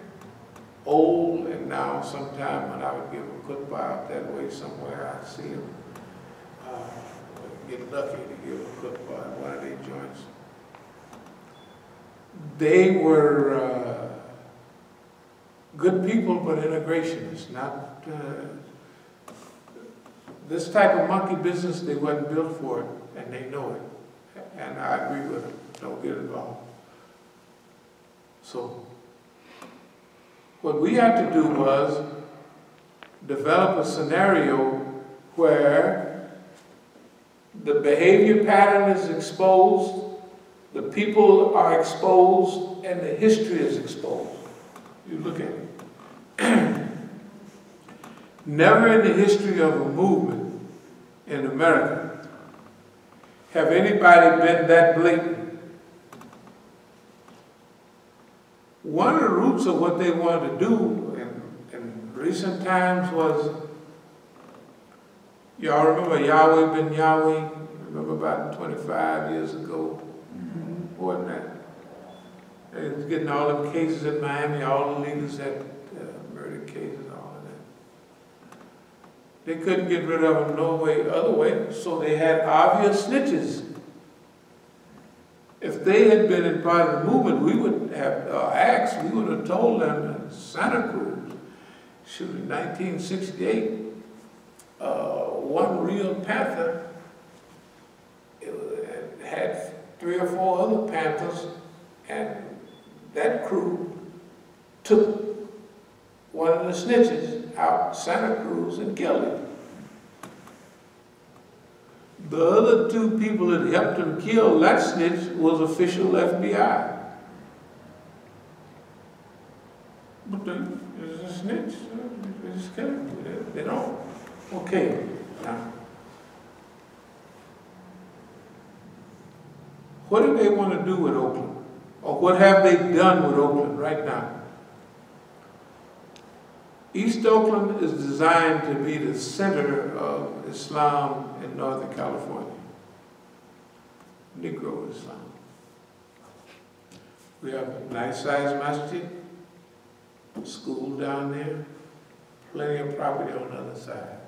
old, and now sometime when I would give a khutbah out that way somewhere, I'd see them get lucky to give a khutbah at one of their joints. They were good people, but integrationists, not this type of monkey business. They wasn't built for it, and they know it. And I agree with them. Don't get involved. So what we had to do was develop a scenario where the behavior pattern is exposed, the people are exposed, and the history is exposed. You look at it. Never in the history of a movement in America have anybody been that blatant. One of the roots of what they wanted to do in recent times was, y'all remember Yahweh ben Yahweh? Remember about 25 years ago? More than that. They was getting all the cases in Miami, all the leaders had murder cases, all of that. They couldn't get rid of them no way, other way, so they had obvious snitches. If they had been in part of the movement, we would have asked, we would have told them in Santa Cruz, shoot, in 1968, one real Panther had 3 or 4 other Panthers, and that crew took one of the snitches out Santa Cruz and killed him. The other 2 people that helped him kill that snitch was official FBI. But there's a snitch. They just kill him. They don't. Okay. Now, what do they want to do with Oakland? Or what have they done with Oakland right now? East Oakland is designed to be the center of Islam in Northern California. Negro Islam. We have a nice-sized masjid, school down there, plenty of property on the other side.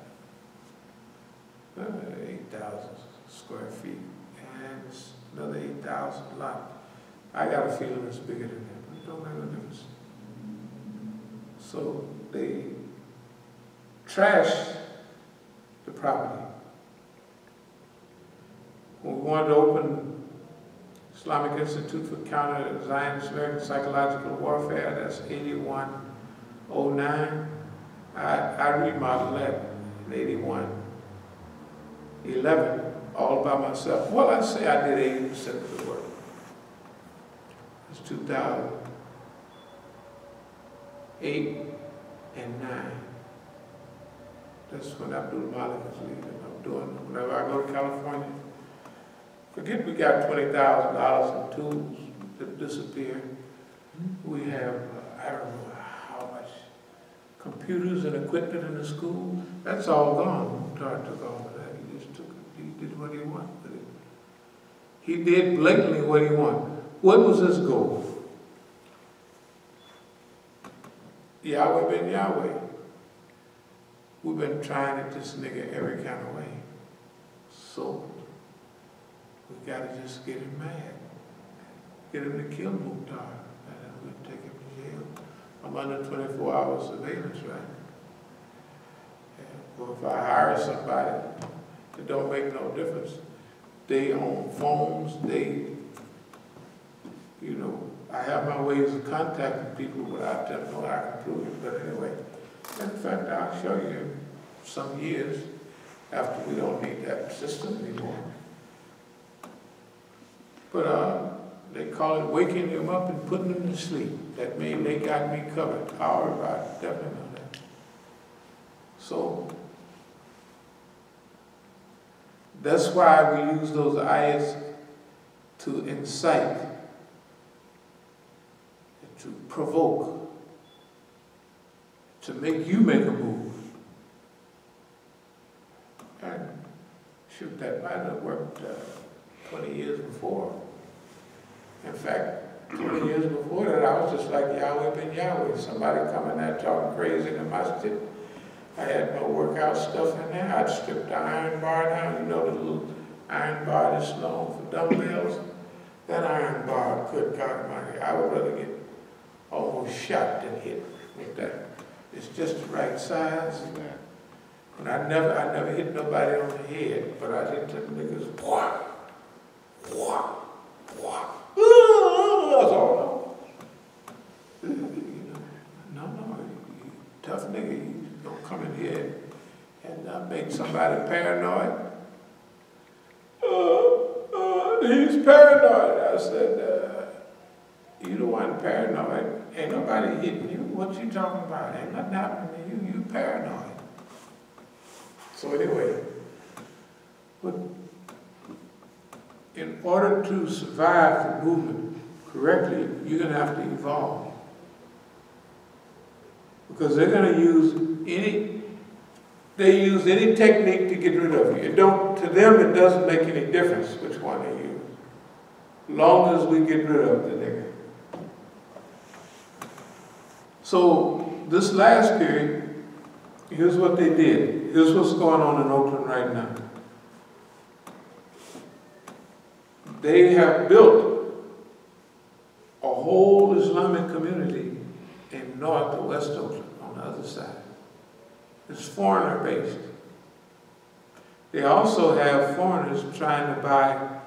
8,000 square feet, and another 8,000 lot. I got a feeling it's bigger than that, but it don't make a difference. So they trashed the property. When we wanted to open Islamic Institute for Counter Zionist American Psychological Warfare, that's 8109, I remodeled that in 8111, all by myself. Well, I'd say I did 80% of the work. It's 2008 and 9. That's when abdul-alim was leaving. I'm doing, whenever I go to California, forget we got $20,000 in tools that disappear. We have, I don't know how much, computers and equipment in the school. That's all gone. Mukhtar took all of that. He just took it. He did what he wanted with it. He did blatantly what he wanted. What was his goal? Yahweh ben Yahweh. We've been trying at this nigga every kind of way. So, we gotta just get him mad. Get him to kill Mukhtar. And then we'll take him to jail. I'm under 24-hour surveillance right now. Or if I hire somebody, it don't make no difference. They own phones, I have my ways of contacting people without them knowing I can prove it. But anyway, in fact, I'll show you some years after we don't need that system anymore. But they call it waking him up and putting him to sleep. That means they got me covered. Our everybody definitely know that. So that's why we use those ayats to incite, to provoke, to make you make a move. And shoot, that might have worked 20 years before. In fact, 20 years before that, I was just like Yahweh ben Yahweh. Somebody coming there talking crazy in the Masjid. I had no workout stuff in there. I'd strip the iron bar down. You know the little iron bar that's long for dumbbells? That iron bar, good God Almighty, I would rather get almost shot than hit with that. It's just the right size. And I never hit nobody on the head, but I hit them niggas, whah, whah, whah. That's all. No, you tough nigga, you don't come in here and make somebody paranoid. He's paranoid. I said, you the one paranoid. Ain't nobody hitting you. What you talking about? Ain't nothing happening to you. You paranoid. So anyway, but in order to survive the movement correctly, you're going to have to evolve. Because they're going to use any technique to get rid of you. To them, it doesn't make any difference which one they use. Long as we get rid of the nigga. So this last period, here's what they did. Here's what's going on in Oakland right now. They have built a whole Islamic community in North or West Oakland on the other side. It's foreigner based. They also have foreigners trying to buy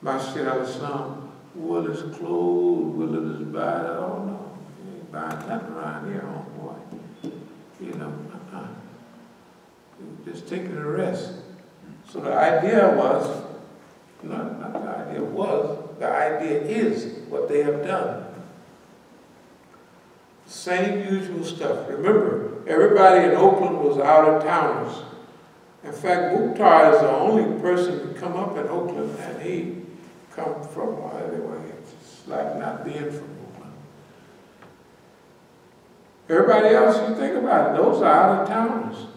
Masjid al-Islam. Will it's closed? Will it is buy it? Oh no. You ain't buying nothing around here, homeboy. You're just taking a rest. So the idea was, not the idea was, the idea is what they have done. Same usual stuff. Remember, everybody in Oakland was out-of-towners. In fact, Mukhtar is the only person to come up in Oakland, and he come from, anyway, it's like not being from Oakland. Everybody else, you think about it, those are out-of-towners.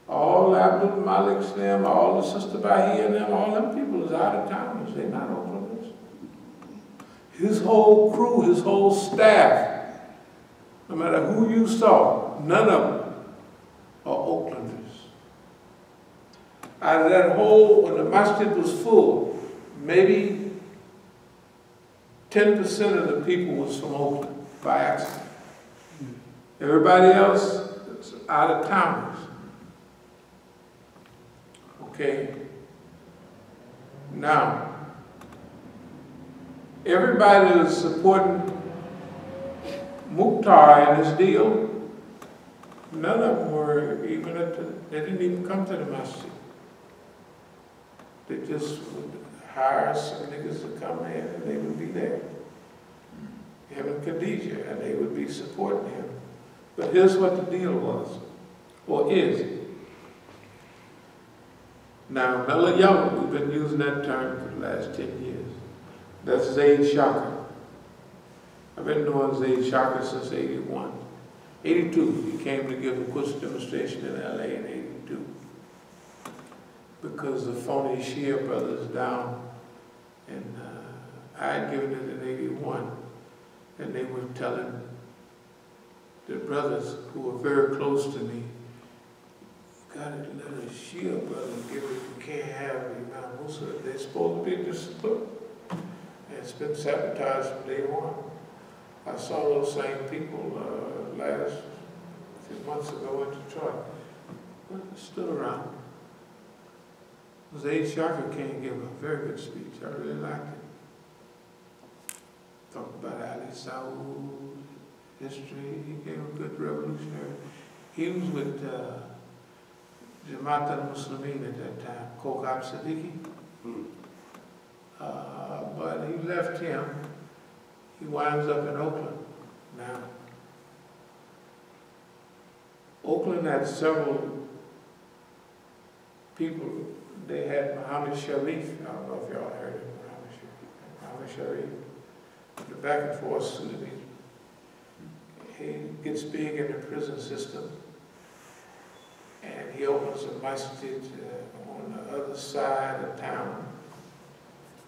All abdul-Malik's them, all the Sister Bahi and them, all them people is out-of-towners. They're not Oaklanders. His whole crew, his whole staff, no matter who you saw, none of them are Oaklanders. Out of that whole, when the masjid was full, maybe 10% of the people was from Oakland by accident. Everybody else is out of towners. Okay? Now, everybody is supporting Mukhtar and his deal. None of them were even they didn't even come to the masjid. They just would hire some niggas to come in and they would be there. Him and Khadijah, and they would be supporting him. But here's what the deal was, or is. Now, Mela Yama, we've been using that term for the last 10 years. That's Zaid Shaka. I've been doing Zaid Shaka since 81. 82, he came to give a Quds demonstration in LA in 82. Because the phony Shia brothers down And I had given it in '81, and they were telling the brothers who were very close to me, gotta let a Shia brother give it. You can't have Imam Musa. They're supposed to be disciplined. And it's been sabotaged from day one. I saw those same people last few months ago in Detroit. Stood around. Zaid Shaka came give a very good speech. I really liked it. Talked about Ali Saud, history. He gave a good revolutionary. He was with Jamaat al-Muslimin at that time, As-Sabiqun. But he left him. He winds up in Oakland now. Oakland had several people. They had Muhammad Sharif. I don't know if y'all heard of Muhammad Sharif. The back and forth Sudanese. He gets big in the prison system. And he opens a masjid on the other side of town,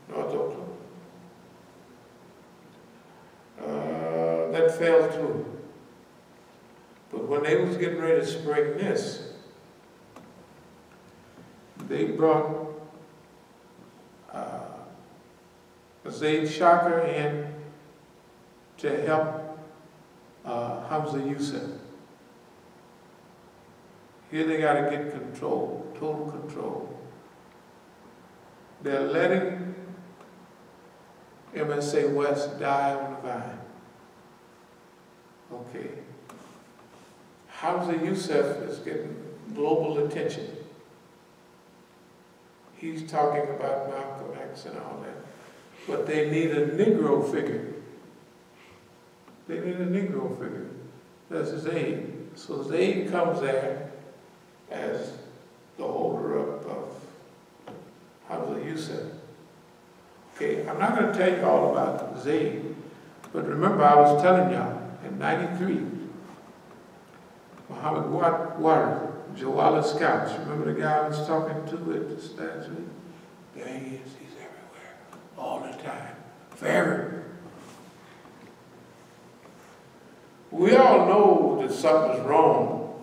North Oakland. That fell through. But when they was getting ready to spring this, they brought Zaid Shaka in to help Hamza Yusuf. Here they got to get control, total control. They're letting MSA West die on the vine. Okay. Hamza Yusuf is getting global attention. He's talking about Malcolm X and all that. But they need a Negro figure. They need a Negro figure. That's Zaid. So Zaid comes there as the holder up of Hamza Yusuf. Okay, I'm not going to tell you all about Zaid, but remember I was telling y'all, in '93, Muhammad Ward, Jawala Scouts, remember the guy I was talking to at the statue? There he is, he's everywhere, all the time, forever. We all know that something's wrong,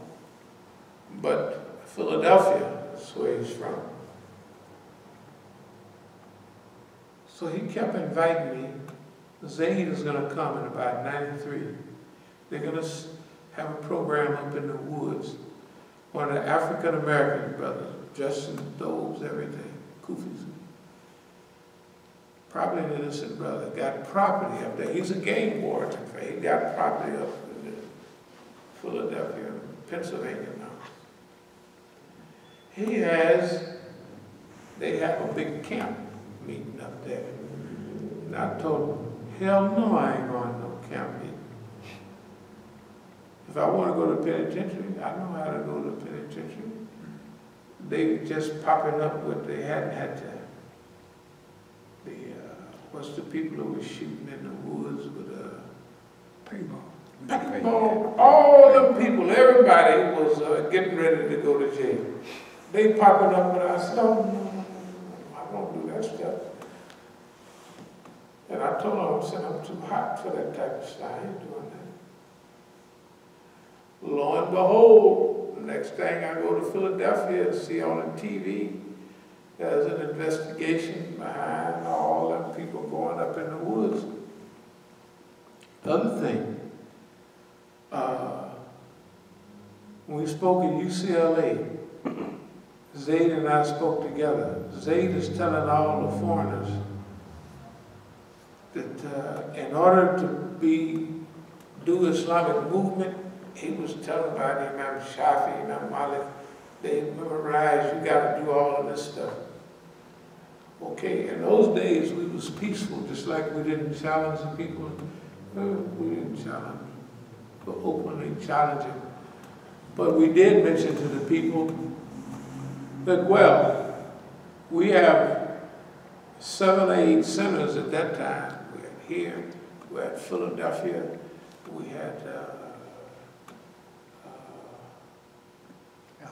but Philadelphia, that's where he's from. So he kept inviting me. Zaid is going to come in about '93. They're going to have a program up in the woods. One of the African-American brothers, dressed in those, everything, kufis. Probably an innocent brother, got property up there. He's a game warden. He got property up in Philadelphia, Pennsylvania now. They have a big camp meeting up there. And I told him, hell no, I ain't going to no camp meeting. If I want to go to the penitentiary, I know how to go to the penitentiary. They just popping up what they hadn't had to. What's the people who were shooting in the woods with paintball? All them people, everybody was getting ready to go to jail. They popping up, and I said, oh, no, I don't do that stuff. And I told them, I said, I'm too hot for that type of stuff. I ain't doing that. Lo and behold, the next thing I go to Philadelphia and see on the TV, there's an investigation behind all them people going up in the woods. The other thing, when we spoke at UCLA, Zaid and I spoke together. Zaid is telling all the foreigners that in order to do Islamic movement, he was telling about Imam Shafi, Imam Malik, they memorized, you got to do all of this stuff. Okay, in those days we was peaceful, just like we didn't challenge the people. We didn't challenge, but openly challenging. But we did mention to the people that, well, we have 7 or 8 centers at that time. We had here, we had Philadelphia, we had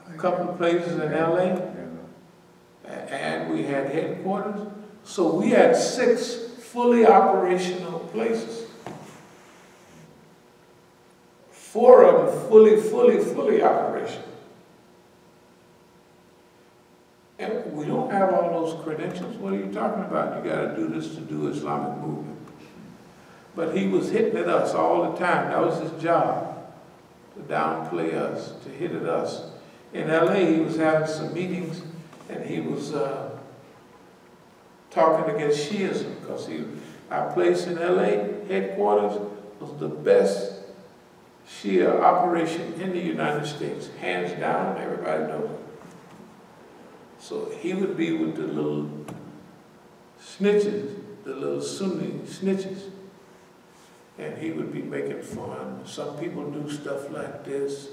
a couple of places in LA, and we had headquarters. So we had 6 fully operational places. 4 of them fully operational. And we don't have all those credentials. What are you talking about? You got to do this to do Islamic movement. But he was hitting at us all the time. That was his job, to downplay us, to hit at us. In LA, he was having some meetings, and he was talking against Shiism, because our place in LA, headquarters, was the best Shia operation in the United States. Hands down, everybody knows it. So he would be with the little snitches, the little Sunni snitches. And he would be making fun. Some people do stuff like this,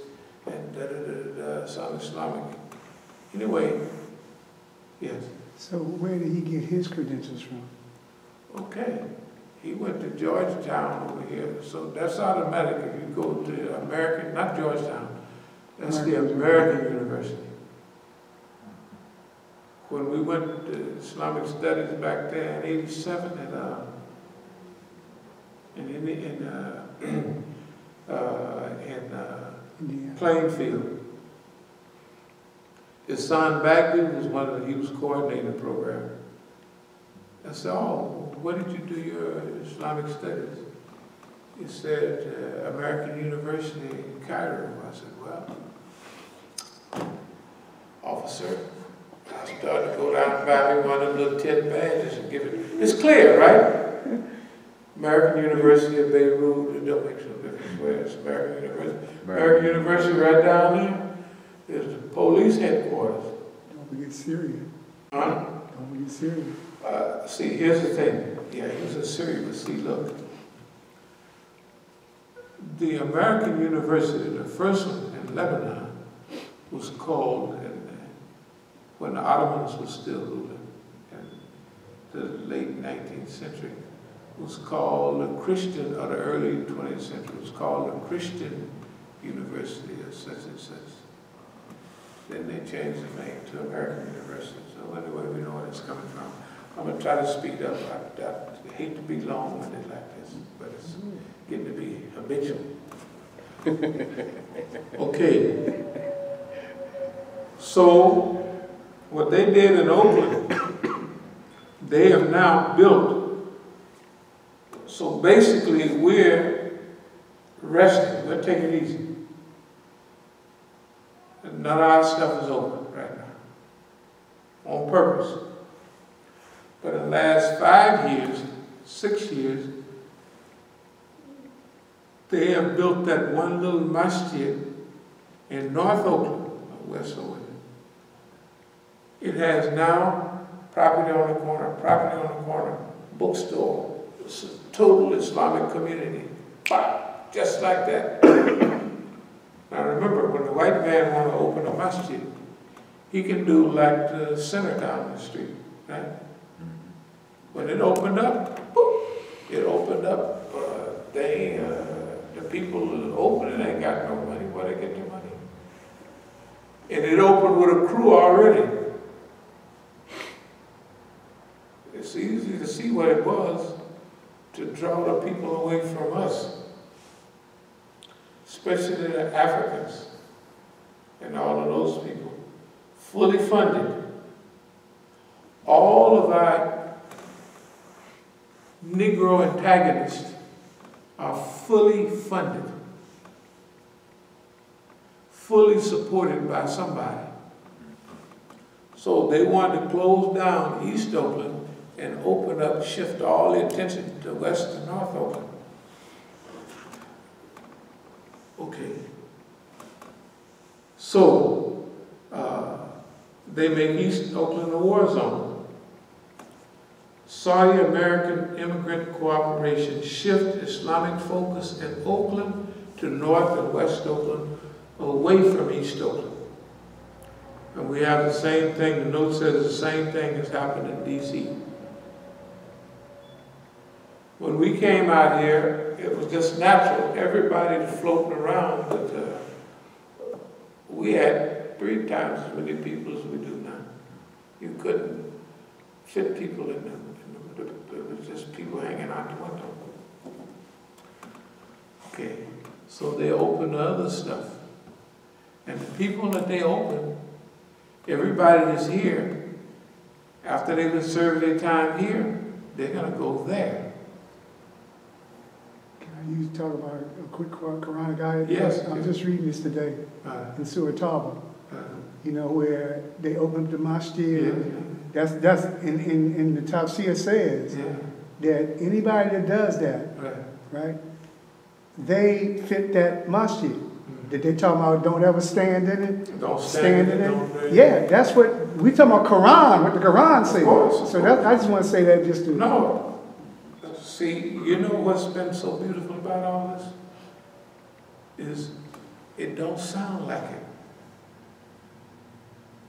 and da-da-da-da-da, some Islamic. Anyway, yes. So where did he get his credentials from? Okay. He went to Georgetown over here. So that's automatic if you go to American, not Georgetown, that's the American University. When we went to Islamic Studies back there in '87 in Plainfield, his son Bagby was he was coordinating the program. I said, "Oh, where did you do your Islamic studies?" He said, "American University in Cairo." I said, "Well, officer, I started to go down and buy me one of them little tin badges and give it." It's clear, right? American University of Beirut, it don't make no difference where it's American University. American University right down there is the police headquarters. Don't forget Syria. Huh? Don't forget Syria. See, here's the thing. Yeah, he was in Syria, but see, look. The American University, the first one in Lebanon, was called, when the Ottomans were still ruling, in the late 19th century, was called the Christian, or the early 20th century, was called the Christian University of such and such. Then they changed the name to American University. So anyway, we know where it's coming from. I'm going to try to speed up. I hate to be long-winded like this, but it's getting to be habitual. Okay. So, what they did in Oakland, they have now built. So basically, we're resting. We're taking it easy. And none of our stuff is open right now, on purpose. But in the last 5 years, 6 years, they have built that one little masjid in North Oakland, or West Oakland. It has now property on the corner, bookstore. It's a total Islamic community. Just like that. Now remember, when the white man wants to open a masjid, he can do like the center down the street, right? When it opened up, boop, it opened up. The people that open it ain't got no money. Where they get their money? And it opened with a crew already. It's easy to see what it was to draw the people away from us, especially the Africans and all of those people. Fully funded. All of our Negro antagonists are fully funded, fully supported by somebody. So they wanted to close down East Oakland and open up, shift all the attention to West and North Oakland. Okay. So, they make East Oakland a war zone. Saudi American Immigrant Cooperation shift Islamic focus in Oakland to North and West Oakland, away from East Oakland. And we have the same thing, the note says the same thing has happened in D.C. When we came out here, it was just natural. Everybody floating around, but we had 3 times as many people as we do now. You couldn't fit people in them. was just people hanging out the window. Okay, so they open the other stuff. And the people that they open, everybody that's here, after they've served their time here, they're going to go there. Can I talk about a quick Quranic ayat? Yes. I was just reading this today in Surah Tawbah. You know, where they open up the Masjid. That's in the Tafsir says that anybody that does that, right, they fit that Masjid. That they talking about don't ever stand in it. Don't stand in it. Yeah, that's what we talking about. Quran, what the Quran says. So that, I just want to say that just to no. See, you know what's been so beautiful about all this is it don't sound like it.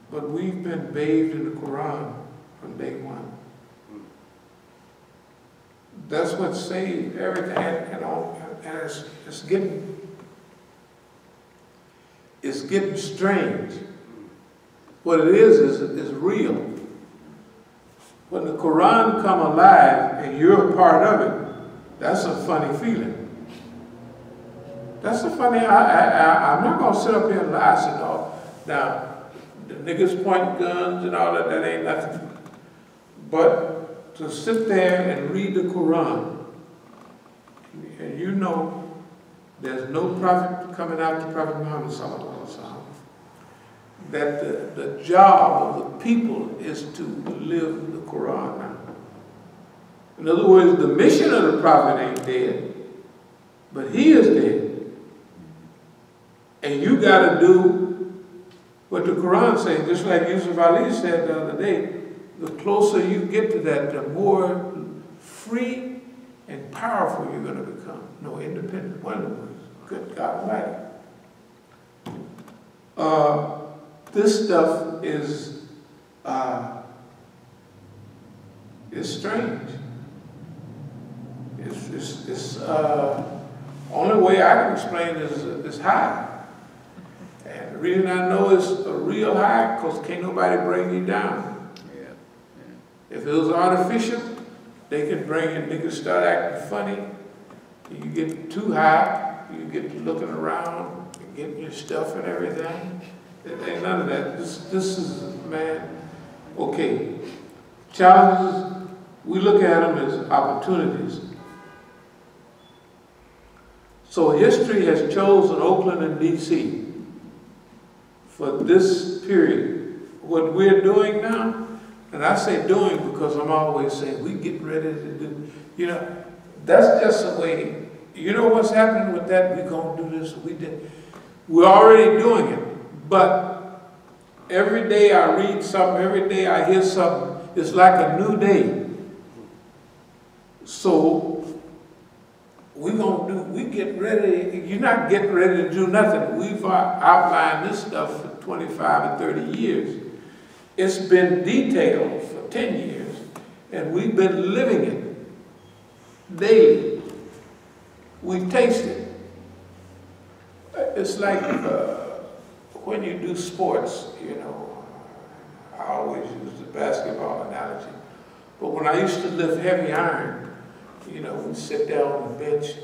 But we've been bathed in the Quran from day one. That's what saved everything, and it's getting strange. What it is real. When the Quran come alive and you're a part of it, that's a funny feeling. That's a funny. I'm not gonna sit up here and lie and all. Now, the niggas point guns and all that, that ain't nothing. But to sit there and read the Quran, and you know there's no prophet coming after Prophet Muhammad sallallahu alaihi wasallam, that the job of the people is to live the Quran now. In other words, the mission of the prophet ain't dead, but he is dead. And you got to do what the Quran says, just like Yusuf Ali said the other day, the closer you get to that, the more free and powerful you're going to become. No, independent. One of the words. Good God Almighty. This stuff is strange. It's only way I can explain it is high. And the reason I know it's a real high, because can't nobody bring you down. If it was artificial, they could bring you, they could start acting funny. You get too high, you get looking around, getting your stuff and everything. There ain't none of that. This is, man, okay. Challenges, we look at them as opportunities. So history has chosen Oakland and D.C. for this period. What we're doing now, and I say doing because I'm always saying we getting ready to do, you know, that's just the way, you know what's happening with that? We're going to do this, we're already doing it. But every day I read something, every day I hear something, it's like a new day. So we get ready, you're not getting ready to do nothing. We've outlined this stuff for 25 and 30 years. It's been detailed for 10 years, and we've been living it daily. We taste it. It's like when you do sports, you know, I always use the basketball analogy, but when I used to lift heavy iron, you know, we sit down on the bench,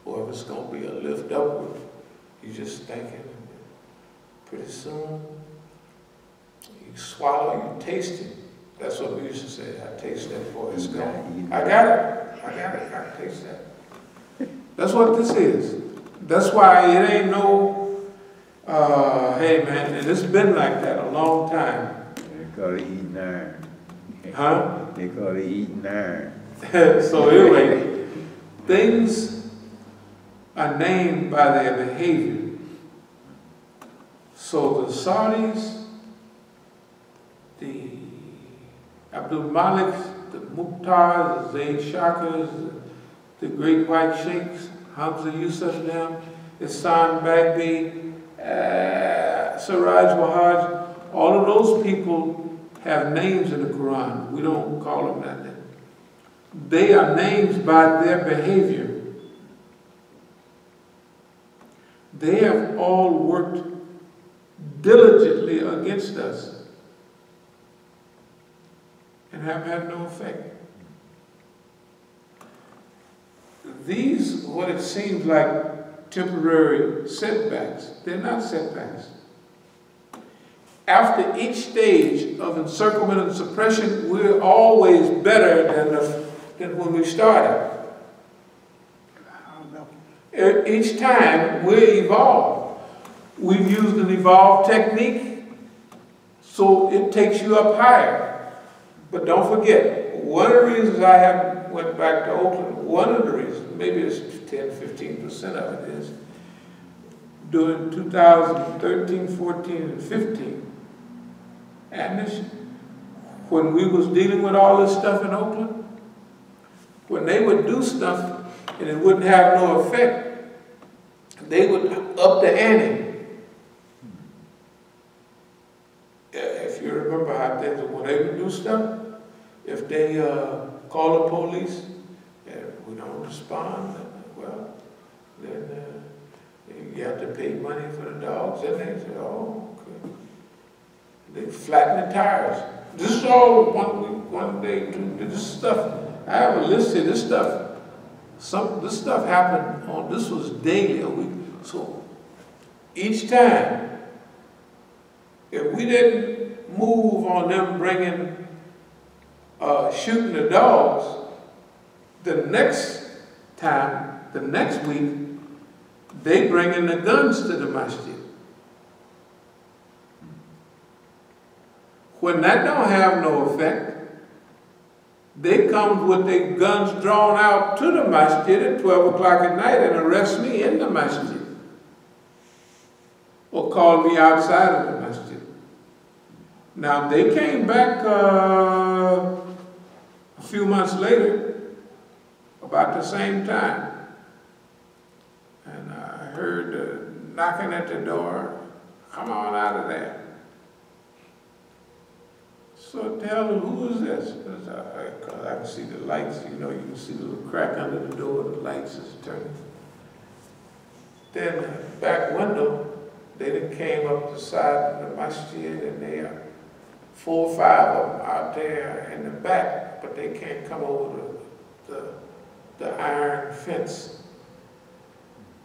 or if it's going to be a lift upward, you're just thinking, pretty soon, you swallow, you taste it. That's what we used to say, I taste that, boy, it's gone. I got it, I taste that. That's what this is. That's why it ain't no, hey man, and it's been like that a long time. They call it eating iron. Huh? They call it eating iron. So anyway, things are named by their behavior. So the Saudis, the Abdul-Malik, the Muqtars, the Zayd Shakers, the Great White Sheikhs, Hamza Yusuf them, Hassan Bagby, Siraj Wahaj, all of those people have names in the Quran. We don't call them that name. They are named by their behavior. They have all worked diligently against us. And and have had no effect. These, what it seems like temporary setbacks, they're not setbacks. After each stage of encirclement and suppression, we're always better than when we started. Each time we evolve. We've used an evolved technique, so it takes you up higher. But don't forget, one of the reasons I went back to Oakland, one of the reasons, maybe it's 10–15% of it is, during 2013, 14, and 15, and when we was dealing with all this stuff in Oakland, when they would do stuff and it wouldn't have no effect, they would up the ante. If you remember how things, when they would do stuff, if they call the police and we don't respond, well, then you have to pay money for the dogs, and they say, oh, okay. They flatten the tires. This is all 1 week, 1 day, 2 days. This stuff, I have a list here, this stuff. This stuff happened on, this was daily, a week. So each time, if we didn't move on them bringing, shooting the dogs, the next time, the next week, they bring in the guns to the masjid. When that don't have no effect, they come with their guns drawn out to the masjid at 12 o'clock at night and arrest me in the masjid. Or call me outside of the masjid. Now they came back a few months later, about the same time. And I heard knocking at the door, come on out of there. So tell them, who is this? Because I can see the lights, you know, you can see the little crack under the door, the lights is turning. Then the back window, they done came up the side of the masjid, and they are 4 or 5 of them out there in the back, but they can't come over the iron fence.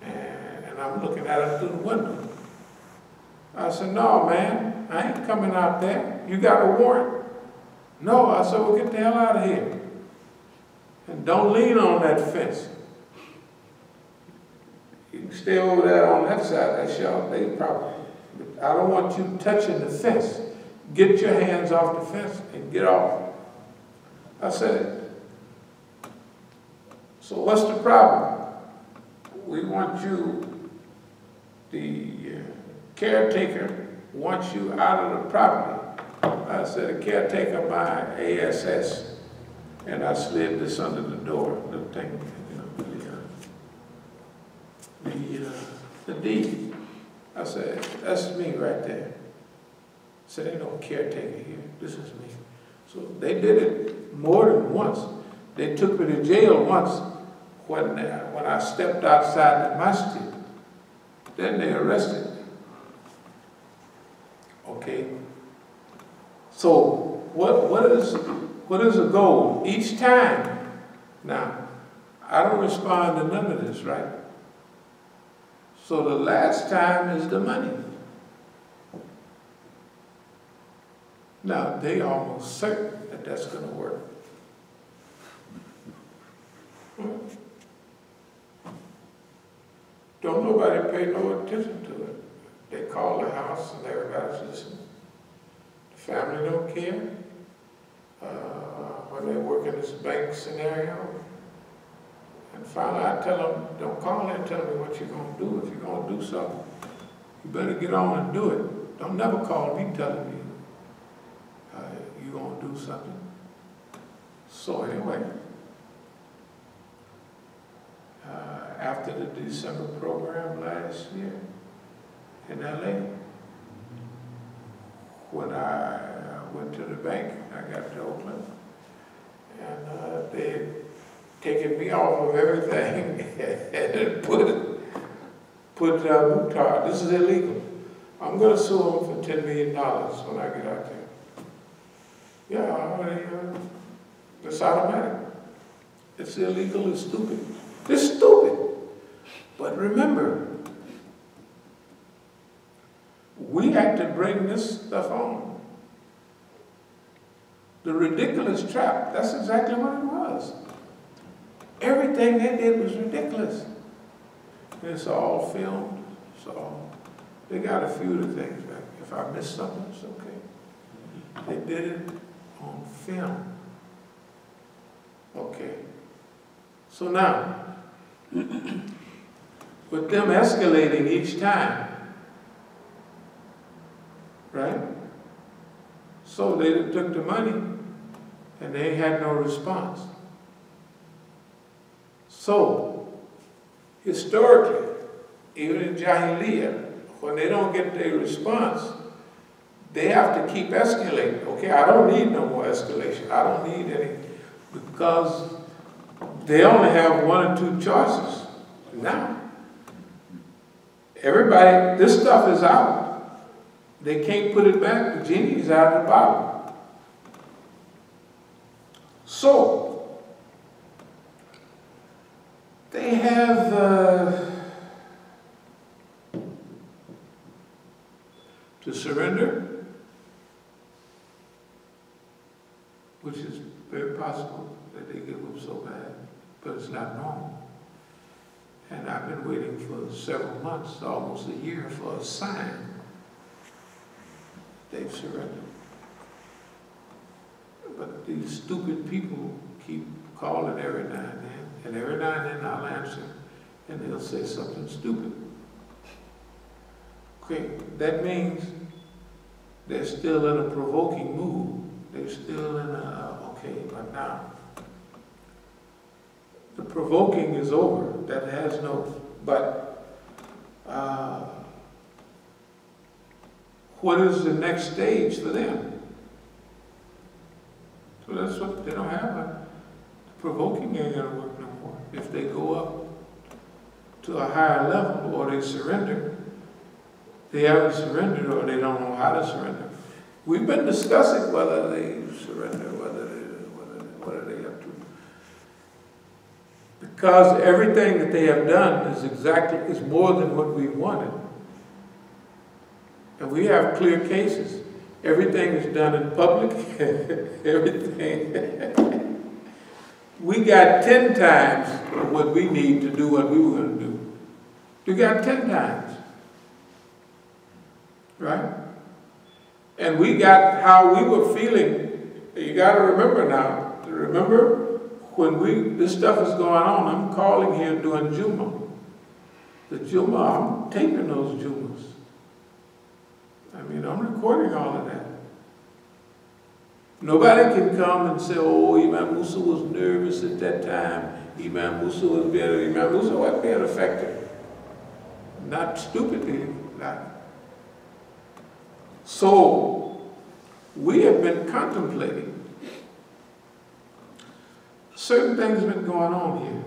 And I'm looking at them through the window. I said, no, man, I ain't coming out there. You got a warrant? No, I said, well, get the hell out of here. And don't lean on that fence. You can stay over there on that side, that's y'all, they probably. But I don't want you touching the fence. Get your hands off the fence and get off. I said, so what's the problem? We want you, the caretaker wants you out of the property. I said, the caretaker, my ASS, and I slid this under the door, the thing, you know, the deed. I said, that's me right there. I said, ain't no caretaker here, this is me. So they did it more than once. They took me to jail once when I stepped outside the masjid. Then they arrested me. Okay. So what is the goal? Each time. Now, I don't respond to none of this, right? So the last time is the money. Now, they almost certain that that's going to work. Don't nobody pay no attention to it. They call the house and everybody's listening. The family don't care. When they work in this bank scenario, and finally I tell them, don't call in and tell me what you're going to do. If you're going to do something, you better get on and do it. Don't never call me telling me you're going to do something. So anyway, after the December program last year in LA, when I went to the bank, I got to Oakland, and they had taken me off of everything and put Mukhtar, this is illegal. I'm going to sue him for $10 million when I get out there. Yeah, it's automatic. It's illegal, it's stupid. It's stupid. But remember, we had to bring this stuff on. The ridiculous trap, that's exactly what it was. Everything they did was ridiculous. And it's all filmed, so they got a few of the things. If I missed something, it's okay. They did it on film. Okay. So now, with them escalating each time, right? So they took the money and they had no response. So, historically, even in Jahiliyyah, when they don't get their response, they have to keep escalating. Okay, I don't need no more escalation. I don't need any, because they only have one or two choices now. Everybody, this stuff is out. They can't put it back. The genie's out of the bottle. So, they have to surrender, which is very possible that they give up so bad, but it's not normal. And I've been waiting for several months, almost a year, for a sign they've surrendered. But these stupid people keep calling every now and then, and every now and then I'll answer, and they'll say something stupid. Okay, that means they're still in a provoking mood. They're still in a, okay, but now, the provoking is over. That has no, but what is the next stage for them? So that's what, they don't have a, provoking ain't gonna work no more. If they go up to a higher level or they surrender, they haven't surrendered or they don't know how to surrender. We've been discussing whether they surrender, what are they up to? Because everything that they have done is more than what we wanted. And we have clear cases. Everything is done in public. Everything. We got 10 times what we need to do what we were going to do. We got 10 times. Right? And we got how we were feeling. You got to remember now. Remember when this stuff is going on, I'm calling here doing Juma. The Juma, I'm taping those Jumas. I mean, I'm recording all of that. Nobody can come and say, oh, Imam Musa was nervous at that time. Imam Musa was better. Imam Musa wasn't being affected. Not stupidly, not. So, we have been contemplating. Certain things have been going on here.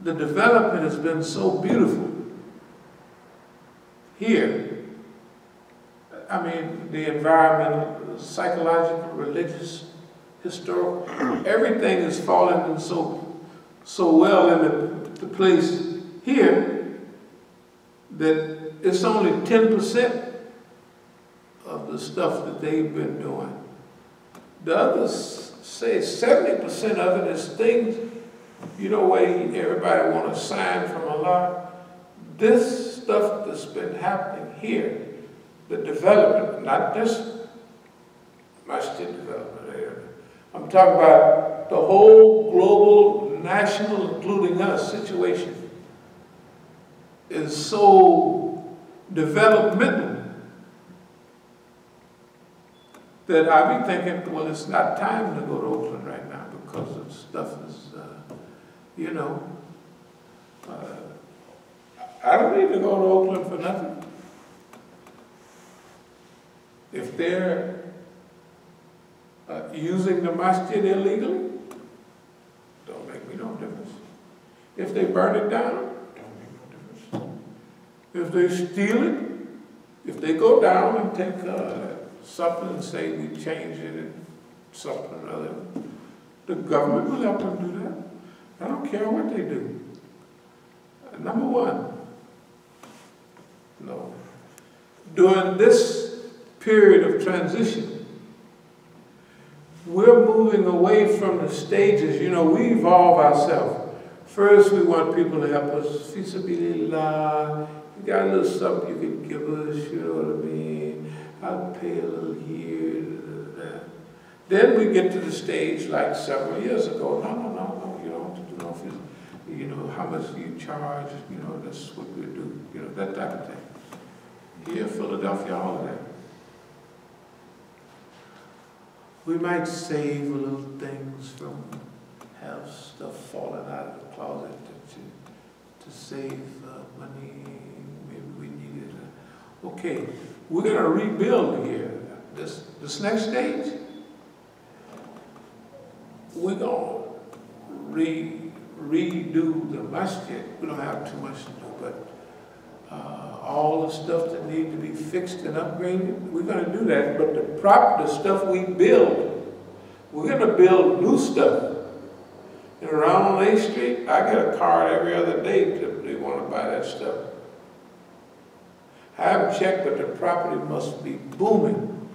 The development has been so beautiful. Here, I mean, the environmental, psychological, religious, historical, everything is falling in so well in the place here that it's only 10% of the stuff that they've been doing. The others say 70% of it is things, you know, where everybody want a sign from Allah. This stuff that's been happening here, the development, not just Masjid development. I'm talking about the whole global, national, including us, situation is so developmental that I be thinking, well, it's not time to go to Oakland right now because the stuff is, you know, I don't need to go to Oakland for nothing. If they're using the masjid illegally, don't make me no difference. If they burn it down, don't make no difference. If they steal it, if they go down and take something and say we change it, something or other. The government will help them do that. I don't care what they do. Number one, no. During this period of transition, we're moving away from the stages. You know, we evolve ourselves. First, we want people to help us. Fi sabilillah. You got a little something you can give us, you know what I mean? I'll pay a little here. Then we get to the stage like several years ago. No, you don't have to do no, you know, how much do you charge? You know, that's what we do. You know, that type of thing. Here, Philadelphia, all of that. We might save a little things from have stuff falling out of the closet to save money. Maybe we need it. Okay, we're going to rebuild here. This next stage, we're going to redo the masjid. We don't have too much to do, but all the stuff that needs to be fixed and upgraded, we're going to do that. But the stuff we build, we're going to build new stuff. And around on 8th Street, I get a card every other day that they want to buy that stuff. I haven't checked, but the property must be booming.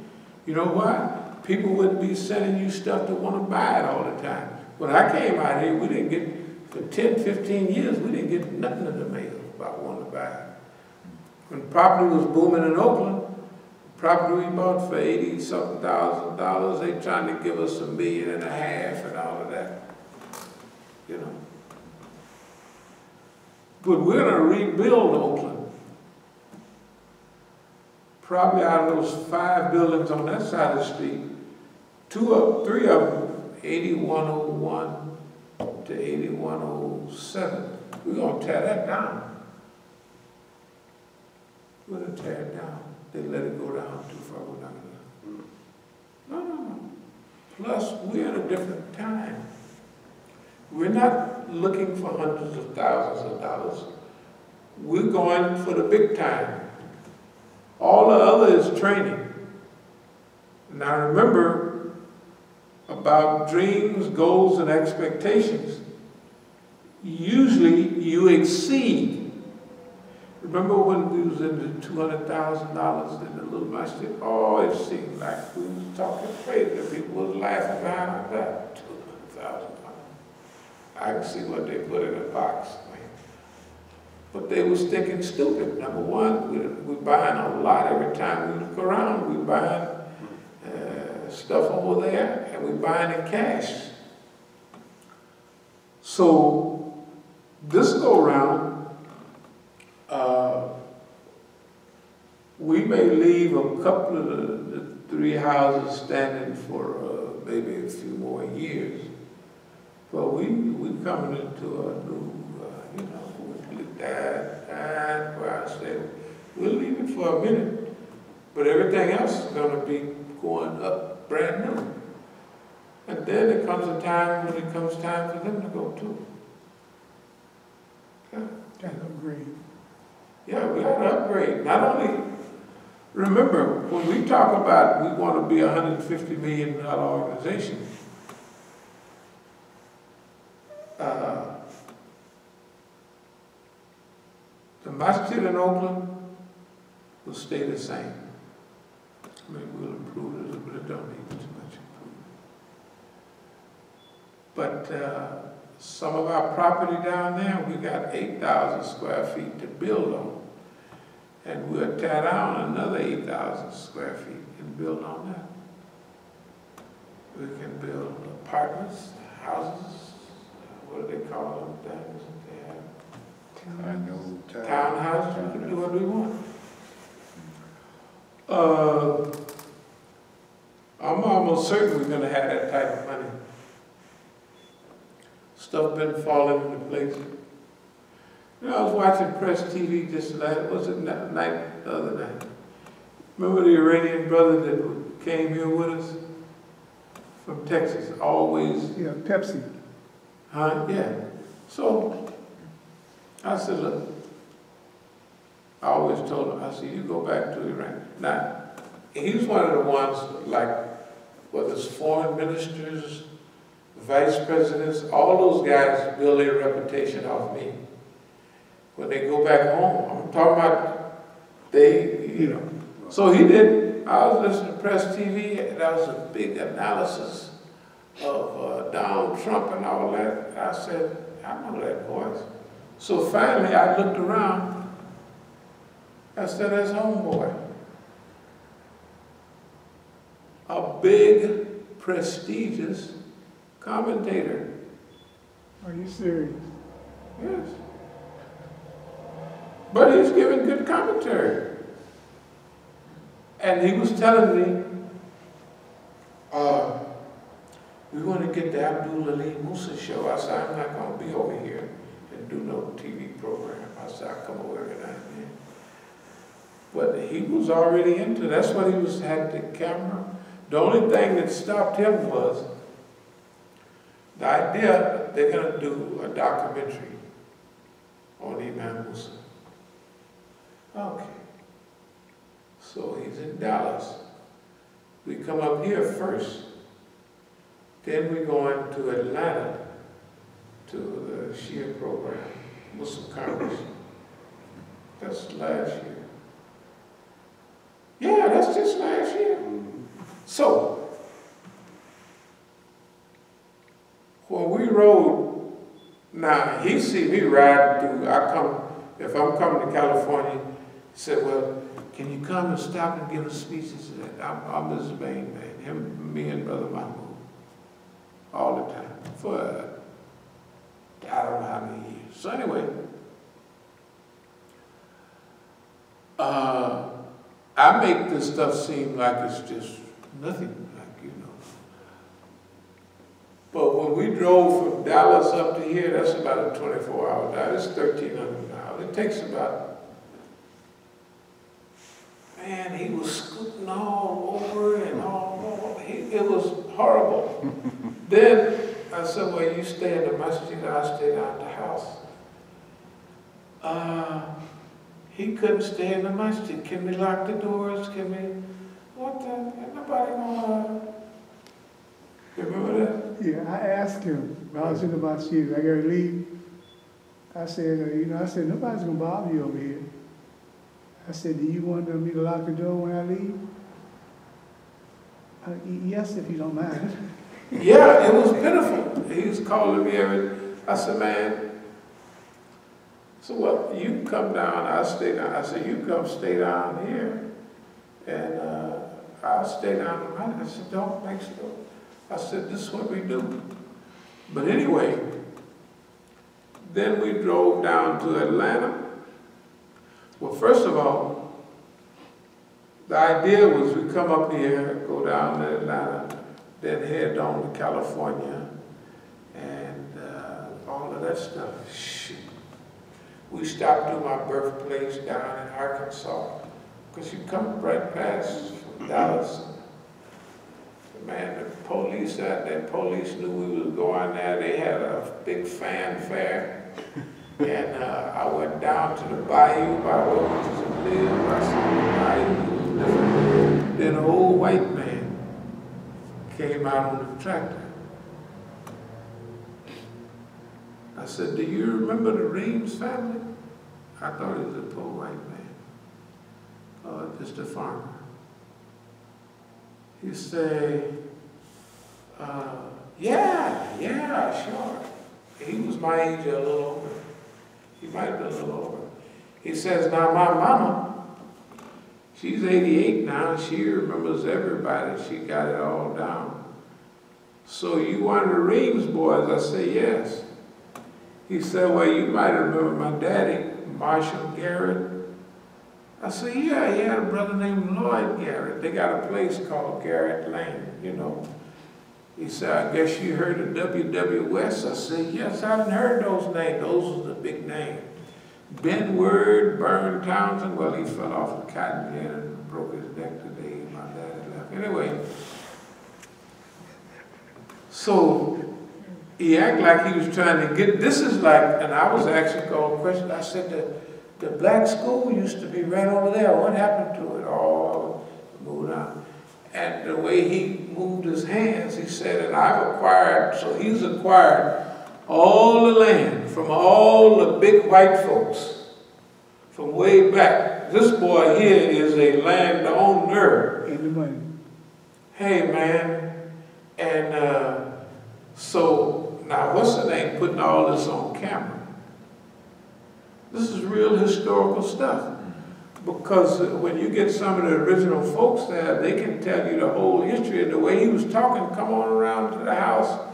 You know why? People wouldn't be sending you stuff to want to buy it all the time. When I came out here, we didn't get, for 10, 15 years, we didn't get nothing in the mail about wanting to buy it. When property was booming in Oakland, property we bought for $80-something thousand, they trying to give us $1.5 million and all of that. You know. But we're going to rebuild Oakland. Probably out of those 5 buildings on that side of the street, 3 of them, 8101 to 8107, we're going to tear that down. We're going to tear it down. They let it go down too far. We're not going to. No. Plus, we're in a different time. We're not looking for hundreds of thousands of dollars. We're going for the big time. All the other is training. Now remember about dreams, goals, and expectations. Usually you exceed. Remember when we was in the $200,000 in the little masjid? Oh, it seemed like we was talking crazy. People was laughing behind our back. $200,000. I can see what they put in a box. But they was thinking stupid. Number one, we're buying a lot every time we look around. We're buying stuff over there, and we're buying in cash. So this go around, we may leave a couple of the 3 houses standing for maybe a few more years. But we coming into a new, you know, with that, where I say, we'll leave it for a minute, but everything else is going to be going up brand new. And then there comes a time when it comes time for them to go too. Yeah. Got to upgrade. Yeah, we got to upgrade. Not only, remember, when we talk about we want to be a $150 million organization, the masjid in Oakland will stay the same. I mean, we'll improve it a little, but it don't need too much improvement. But some of our property down there, we got 8,000 square feet to build on. And we'll tear down another 8,000 square feet and build on that. We can build apartments, houses, what do they call them things that they have? Townhouses. We can do what we want. I'm almost certain we're going to have that type of money. Stuff been falling into place. You know, I was watching Press TV just last, was it the other night? Remember the Iranian brother that came here with us from Texas? Always. Yeah, Pepsi. Huh? Yeah. So I said, look, I always told him, I said, you go back to Iran. Now, he was one of the ones, like whether it's foreign ministers, vice presidents, all those guys build their reputation off me. When they go back home, I'm talking about they. So he did. I was listening to Press TV, and that was a big analysis of Donald Trump and all that. I said, I know that voice. So finally, I looked around. I said, that's homeboy. A big, prestigious commentator. Are you serious? Yes. But he's giving good commentary. And he was telling me, we want to get the abdul-alim Musa show. I said, I'm not going to be over here and do no TV program. I said, I'll come over every now and then. But he was already into it. That's what he had the camera. The only thing that stopped him was the idea that they're going to do a documentary on Imam Musa. Okay. So he's in Dallas. We come up here first. Then we go into Atlanta to the Shia program, Muslim Congress. That's last year. Yeah, that's just last year. So, when we rode, now he see me riding through, if I'm coming to California, he said, well, can you come and stop and give a speech? He said, I'm his main man, me and Brother Mahmoud, all the time, for I don't know how many years. So anyway, I make this stuff seem like it's just nothing, But when we drove from Dallas up to here, that's about a 24-hour drive. It's 1,300 miles. It takes about, man, he was scooting all over and all over. It was horrible. Then I said, well, you stay in the Masjid, I'll stay down at the house. He couldn't stay in the Masjid. Can we lock the doors? Can we, what the, ain't nobody gonna, you remember that? Yeah, I asked him, when I was in the Masjid, I got to leave. I said, nobody's going to bother you over here. I said, do you want me to lock the door when I leave? Yes, if you don't mind. Yeah, it was pitiful. He was calling me I said, man, so what, you can come down, I'll stay down. I said, you come stay down here, and I'll stay down the mountain. I said, don't make so. I said, this is what we do. But anyway, then we drove down to Atlanta. Well, first of all, the idea was we come up here, go down to Atlanta, then head on to California, and all of that stuff. Shoot. We stopped through my birthplace down in Arkansas, because you come right past from Dallas. Man, the police out there, police knew we was going there. They had a big fanfare. And I went down to the bayou by where we used to live. I saw the bayou. Then an old white man came out on the tractor. I said, do you remember the Reams family? I thought he was a poor white man. Just a farmer. He said, yeah, sure. He was my age or a little older. He might have been a little older. He says, now my mama, she's 88 now, and she remembers everybody. She got it all down. So you one of the Reams boys? I said, yes. He said, well, you might remember my daddy, Marshall Garrett. I said, yeah, he had a brother named Lloyd Garrett. They got a place called Garrett Lane, He said, I guess you heard of W.W. West? I said, yes, I hadn't heard those names. Those were the big names. Ben Word, Bern Townsend, well, he fell off the cotton gin and broke his neck today. My dad left. Anyway, so he acted like he was trying to get, this is like, and I was actually called a question. I said, the black school used to be right over there. What happened to it? Oh, moved on. And the way he moved his hands, he said, and I've acquired, so he's acquired all the land from all the big white folks from way back. This boy here is a landowner. In the money. Hey, man. And so, now what's the name putting all this on camera? This is real historical stuff. Because when you get some of the original folks there, they can tell you the whole history. And the way he was talking, come on around to the house.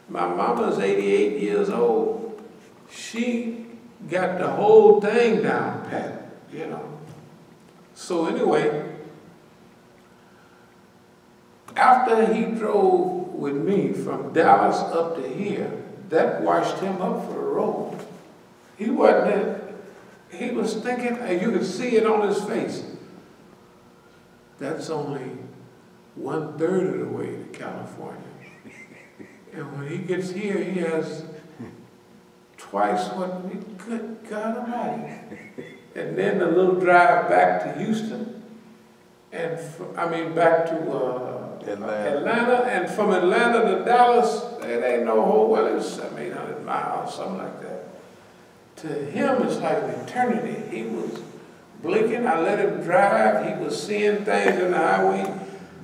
My mama's 88 years old. She got the whole thing down pat, you know. So anyway, after he drove with me from Dallas up to here, that washed him up for the road. He wasn't there. He was thinking, and you could see it on his face, that's only 1/3 of the way to California. And when he gets here, he has twice what we, good God Almighty. And then the little drive back to Houston, and back to Atlanta, and from Atlanta to Dallas, it ain't no whole, well, it was 700-800 miles, something like that. To him, it's like an eternity. He was blinking. I let him drive. He was seeing things in the highway.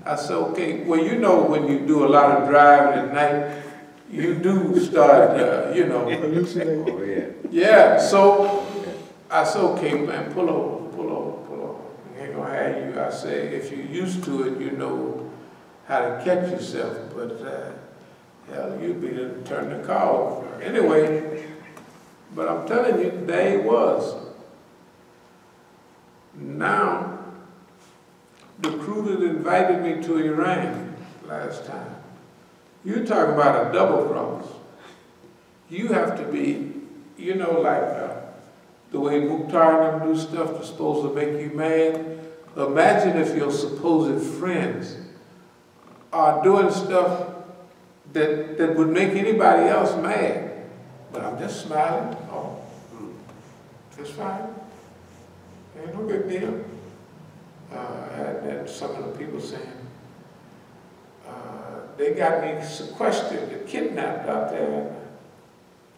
I said, okay, well, you know, when you do a lot of driving at night, you do start, Hallucinate. Oh, yeah. Yeah, so I said, okay, man, pull over. I ain't gonna have you. I say, if you're used to it, you know how to catch yourself. But, hell, you'd be to turn the car over. Anyway, but I'm telling you, there he was. Now, the crew that invited me to Iran last time, you're talking about a double cross. You have to be, you know, like the way Mukhtar and them do stuff that's supposed to make you mad. Imagine if your supposed friends are doing stuff that would make anybody else mad. But I'm just smiling. Oh, it's fine. Ain't no big deal. And some of the people saying, they got me sequestered and kidnapped out there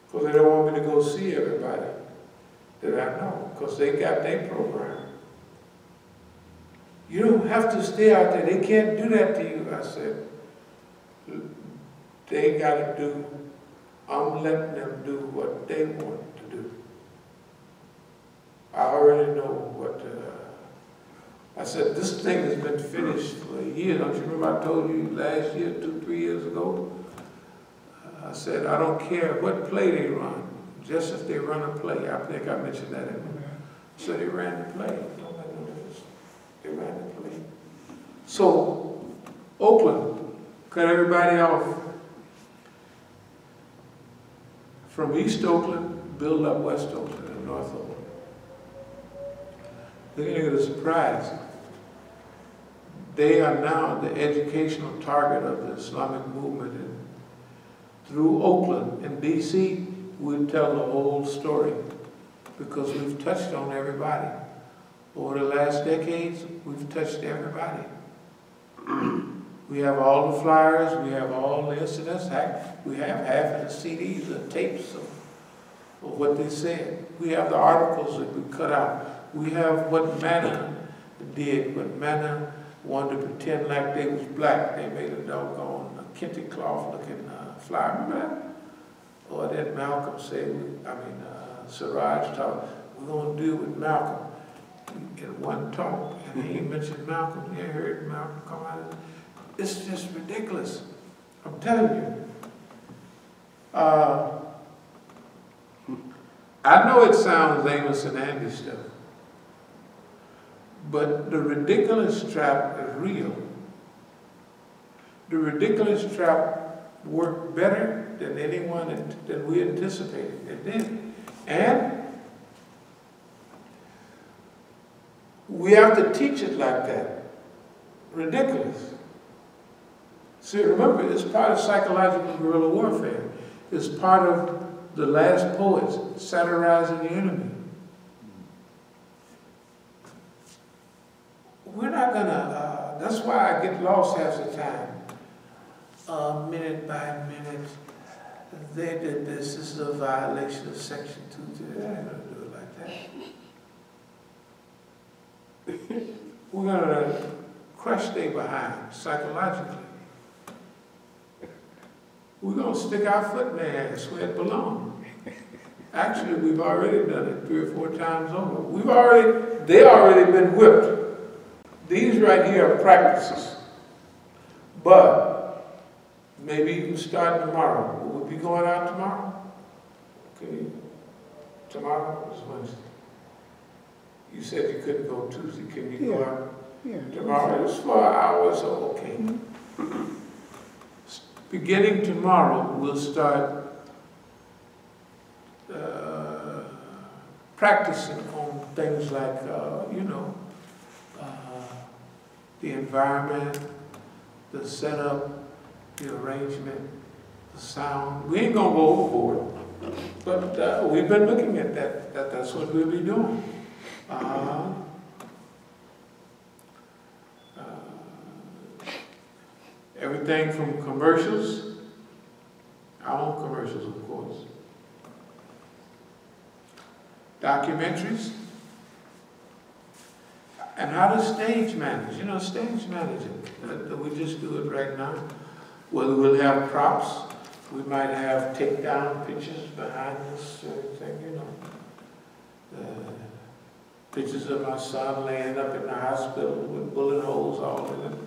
because they don't want me to go see everybody that I know because they got their program. You don't have to stay out there. They can't do that to you. I said, they got to do. I'm letting them do what they want to do. I already know what, I said, this thing has been finished for a year. Don't you remember I told you last year, 2-3 years ago? I said, I don't care what play they run, just if they run a play. I think I mentioned that in there. So they ran the play. Don't let them do this. They ran the play. So, Oakland, cut everybody off. From East Oakland, build up West Oakland and North Oakland. They're going to get a surprise. They are now the educational target of the Islamic movement. And through Oakland and D.C., we tell the whole story because we've touched on everybody. Over the last decades, we've touched everybody. We have all the flyers, we have all the incidents, we have half of the CDs and tapes of what they said. We have the articles that we cut out. We have what Manna did, when Manna wanted to pretend like they was black. They made a doggone kente cloth looking flyer, remember that? Or then Malcolm said, Siraj talked, we're going to deal with Malcolm in one talk. And he mentioned Malcolm, you heard Malcolm come out of it. It's just ridiculous. I'm telling you. I know it sounds Amos and Andy stuff, but the ridiculous trap is real. The ridiculous trap worked better than than we anticipated. It did. And we have to teach it like that. Ridiculous. See, remember, it's part of psychological guerrilla warfare. It's part of the last poets satirizing the enemy. We're not gonna, that's why I get lost half the time. minute by minute, they did this is a violation of Section 2. They're not going to do it like that. We're going to crush their behind psychologically. We're going to stick our foot in their ass where it belongs. Actually, we've already done it 3 or 4 times over. They already been whipped. These right here are practices. But maybe you can start tomorrow. Will we be going out tomorrow? Okay. Tomorrow is Wednesday. You said you couldn't go Tuesday. Can you go out? Yeah. Tomorrow is 4 hours, so okay. Beginning tomorrow, we'll start practicing on things like, the environment, the setup, the arrangement, the sound. We ain't gonna go overboard, but we've been looking at that. That's what we'll be doing. Everything from commercials, our own commercials, of course, documentaries, and how to stage manage. Stage managing. We just do it right now. Whether we'll have props, we might have takedown pictures behind us, everything, pictures of my son laying up in the hospital with bullet holes all in it,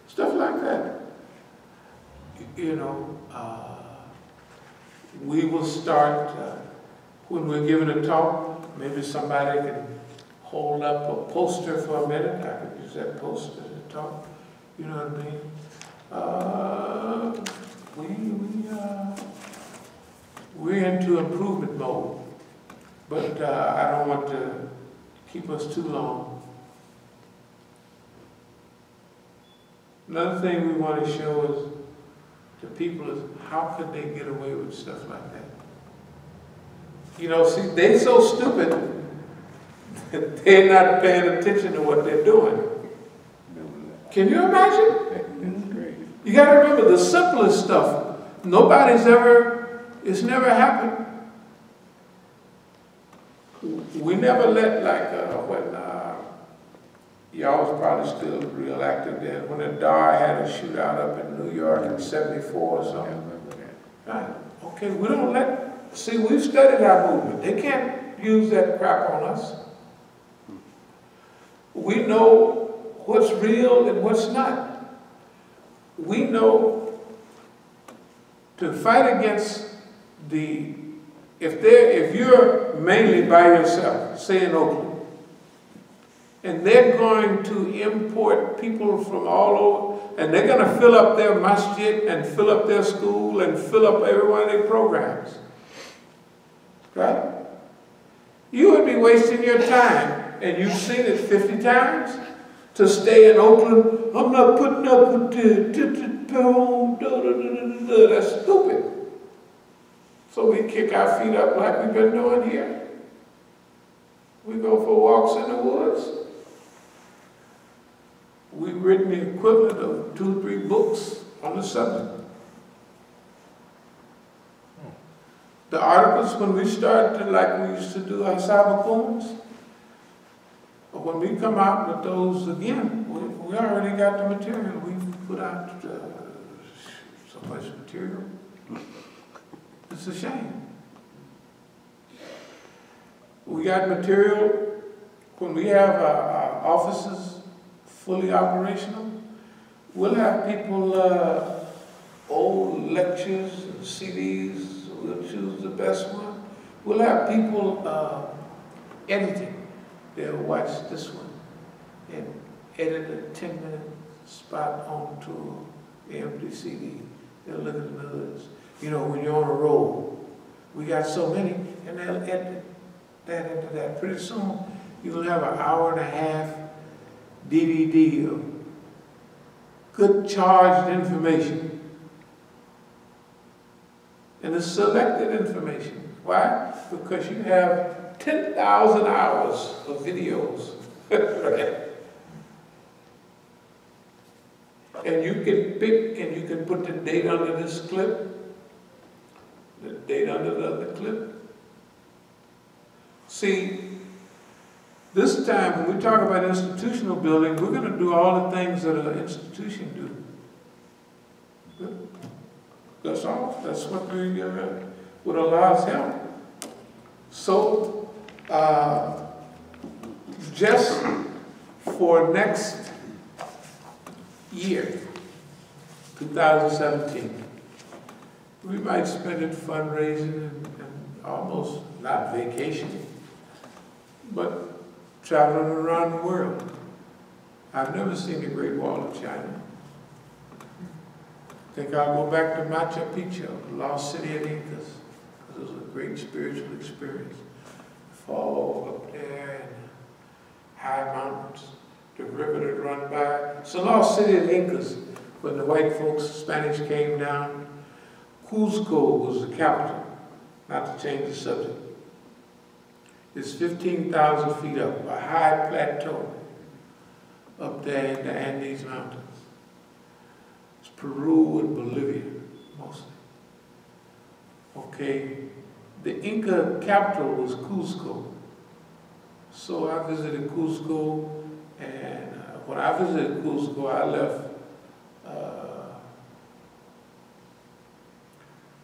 stuff like that. We will start, when we're giving a talk, maybe somebody can hold up a poster for a minute. I could use that poster to talk. You know what I mean? We're into improvement mode, but I don't want to keep us too long. Another thing we want to show is to people is how could they get away with stuff like that? See, they're so stupid that they're not paying attention to what they're doing. Can you imagine? That's great. You got to remember the simplest stuff. It's never happened. We never let, when y'all was probably still real active then, when the DAR had a shootout up in New York in '74 or something. Right. Okay, we don't see, we've studied our movement. They can't use that crap on us. We know what's real and what's not. We know to fight against if you're mainly by yourself, say in Oakland, and they're going to import people from all over, and they're going to fill up their masjid and fill up their school and fill up every one of their programs. Right? You would be wasting your time, and you've seen it 50 times, to stay in Oakland. I'm not putting up with that's stupid. So we kick our feet up like we've been doing here. We go for walks in the woods. We've written the equivalent of 2 or 3 books on the subject. The articles, when we started, like we used to do our As-Sabiqun, but when we come out with those again, we already got the material. We've put out so much material. It's a shame. We got material when we have our offices fully operational. We'll have people, old lectures and CDs, we'll choose the best one. We'll have people editing. They'll watch this one and edit a 10-minute spot onto the empty CD. They'll look at another. When you're on a roll, we got so many, and they'll edit that into that. Pretty soon, you'll have an hour-and-a-half DVD of good charged information. And it's selected information. Why? Because you have 10,000 hours of videos. Right? And you can pick and you can put the date under this clip, the date under the other clip. See, this time when we talk about institutional building, we're going to do all the things that an institution do. Good. That's all. That's what what allows help. So, just for next year, 2017, we might spend it fundraising and almost not vacationing, but traveling around the world. I've never seen the Great Wall of China. I think I'll go back to Machu Picchu, the lost city of the Incas, because it was a great spiritual experience. Fall up there and high mountains, the river that run by. It's the lost city of the Incas. When the white folks, Spanish, came down, Cusco was the capital, not to change the subject. It's 15,000 feet up, a high plateau up there in the Andes Mountains. It's Peru and Bolivia, mostly. Okay, the Inca capital was Cusco. So I visited Cusco, and when I visited Cusco, I left,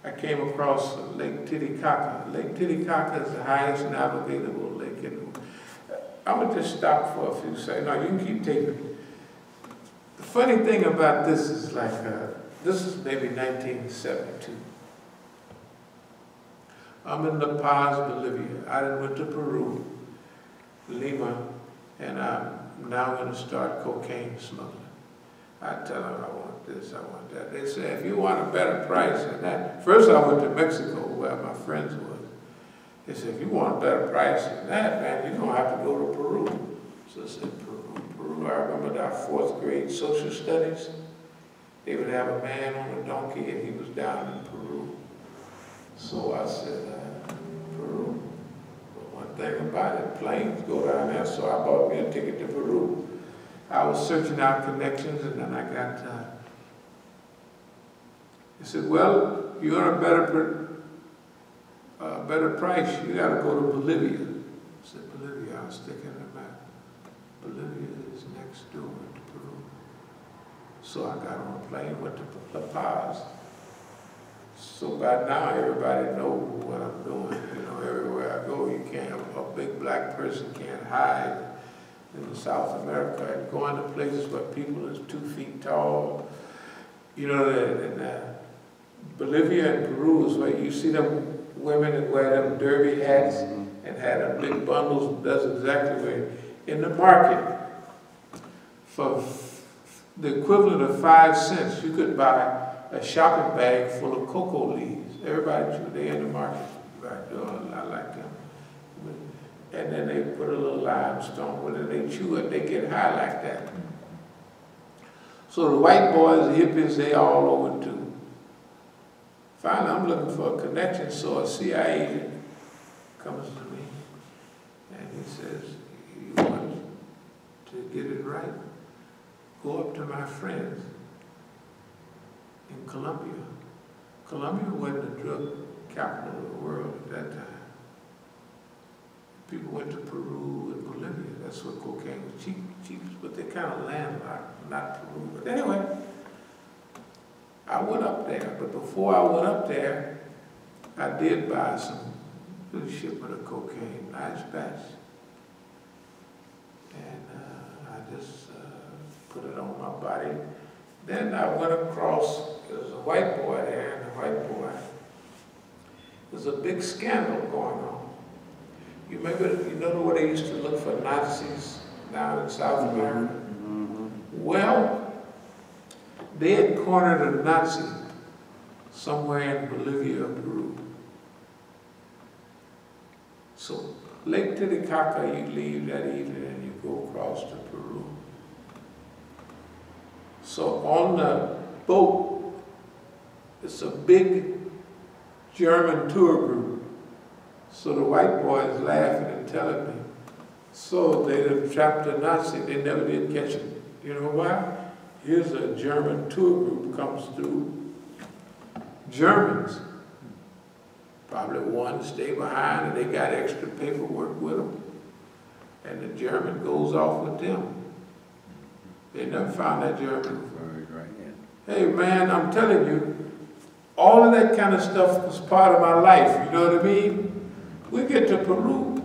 I came across Lake Titicaca. Lake Titicaca is the highest navigable lake in the. I'm going to just stop for a few seconds. No, you can keep taking. The funny thing about this is like, this is maybe 1972. I'm in La Paz, Bolivia. I then went to Peru, Lima, and I'm now going to start cocaine smuggling. I tell them I want this, I want that. They say, if you want a better price than that. First I went to Mexico where my friends was. They said, if you want a better price than that, man, you're going to have to go to Peru. So I said, Peru. I remember that 4th grade social studies. They would have a man on a donkey and he was down in Peru. So I said, Peru. But one thing about it, planes go down there, so I bought me a ticket to Peru. I was searching out connections, and then I got, he said, well, if you want a better price, you got to go to Bolivia. I said, Bolivia, I was thinking about Bolivia is next door to Peru. So I got on a plane, went to La Paz. So by now, everybody knows what I'm doing. You know, everywhere I go, you can't, a big black person can't hide in South America and going to places where people is 2 feet tall. You know, in Bolivia and Peru is where you see them women that wear them derby hats and have them big bundles. That's exactly where. In the market, for the equivalent of 5 cents, you could buy a shopping bag full of cocoa leaves. Everybody, they in the market. Right, oh, I like them. And then they put a little limestone with it, they chew it, they get high like that. So the white boys, the hippies, they all over too. Finally, I'm looking for a connection, so a CIA agent comes to me and he says, you want to get it right? Go up to my friends in Colombia. Colombia wasn't the drug capital of the world at that time. People went to Peru and Bolivia. That's where cocaine was cheapest, but they kind of landlocked, not Peru. But anyway, I went up there. But before I went up there, I did buy some little shipment of cocaine, nice batch. And I just put it on my body. Then I went across, there was a white boy there, and the white boy, there's a big scandal going on. You remember, you know where they used to look for Nazis down in South America? Well, they had cornered a Nazi somewhere in Bolivia or Peru. So Lake Titicaca, you leave that evening and you go across to Peru. So on the boat, it's a big German tour group. So the white boy is laughing and telling me, so they had trapped a Nazi, they never did catch him. You know why? here's a German tour group comes through. Germans, probably one stay behind and they got extra paperwork with them. And the German goes off with them. They never found that German. Hey man, I'm telling you, all of that kind of stuff was part of my life, you know what I mean? We get to Peru.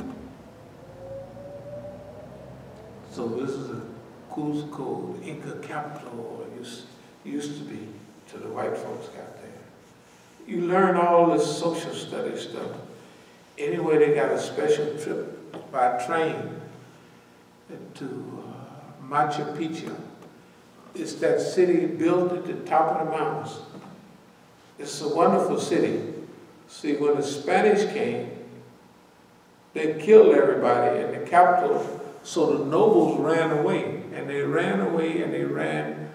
So this is a Cusco, the Inca capital, used to be, till the white folks got there. You learn all this social studies stuff. Anyway, they got a special trip by train to Machu Picchu. It's that city built at the top of the mountains. It's a wonderful city. See, when the Spanish came, they killed everybody in the capital, so the nobles ran away. And they ran away and they ran,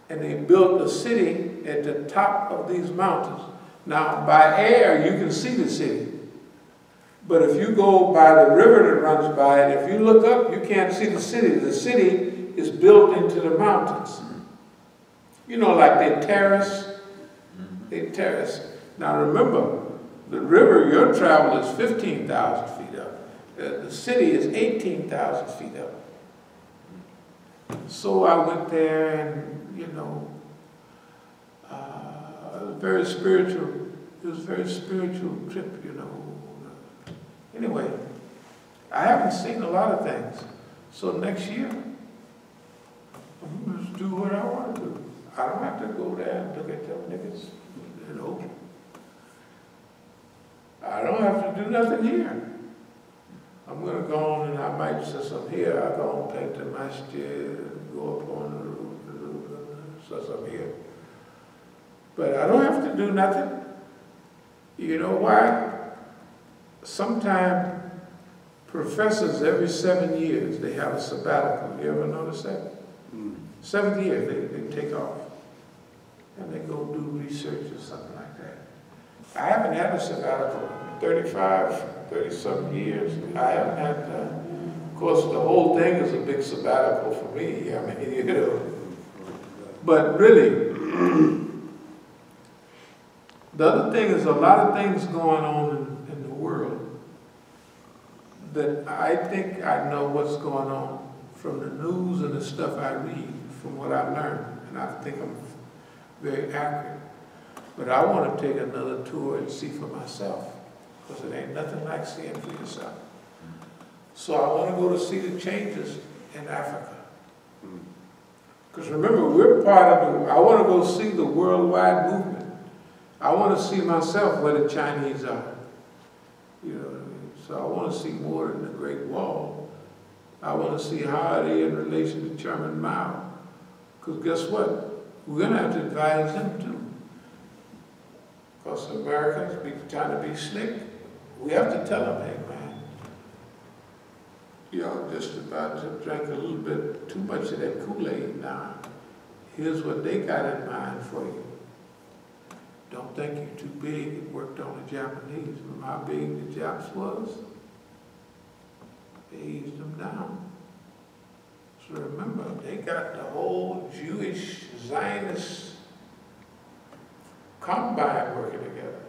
and they built a city at the top of these mountains. Now, by air, you can see the city. But if you go by the river that runs by it, if you look up, you can't see the city. The city is built into the mountains. You know, like they terrace. They terrace. Now remember, the river, your travel is 15,000 feet up. The city is 18,000 feet up. So I went there and, you know, it was very spiritual. It was a very spiritual trip, you know. Anyway, I haven't seen a lot of things. So next year, I'm going to just do what I want to do. I don't have to go there and look at them niggas, you know. I don't have to do nothing here. I'm going to go on and I might, since I'm here, I'll go and paint the Masjid, go up on the roof, since I'm here. But I don't have to do nothing. You know why? Sometimes professors, every 7 years, they have a sabbatical. You ever notice that? 7th year, they take off. And they go do research or something like that. I haven't had a sabbatical in 30-something years. I haven't had, of course, the whole thing is a big sabbatical for me. I mean, you know. But really, the other thing is a lot of things going on in the world that I think I know what's going on from the news and the stuff I read, from what I learned, and I think I'm very accurate. But I want to take another tour and see for myself, because it ain't nothing like seeing for yourself. So I want to go to see the changes in Africa. Because remember, we're part of it. I want to go see the worldwide movement. I want to see myself where the Chinese are. You know what I mean? So I want to see more than the Great Wall. I want to see how are they in relation to Chairman Mao. Because guess what? We're going to have to advise them too. Because Americans be trying to be slick. We have to tell them, hey man, y'all just about to drink a little bit too much of that Kool-Aid now. Here's what they got in mind for you. Don't think you're too big. It worked on the Japanese. Remember how big the Japs was? They eased them down. So remember, they got the whole Jewish Zionist combine working together.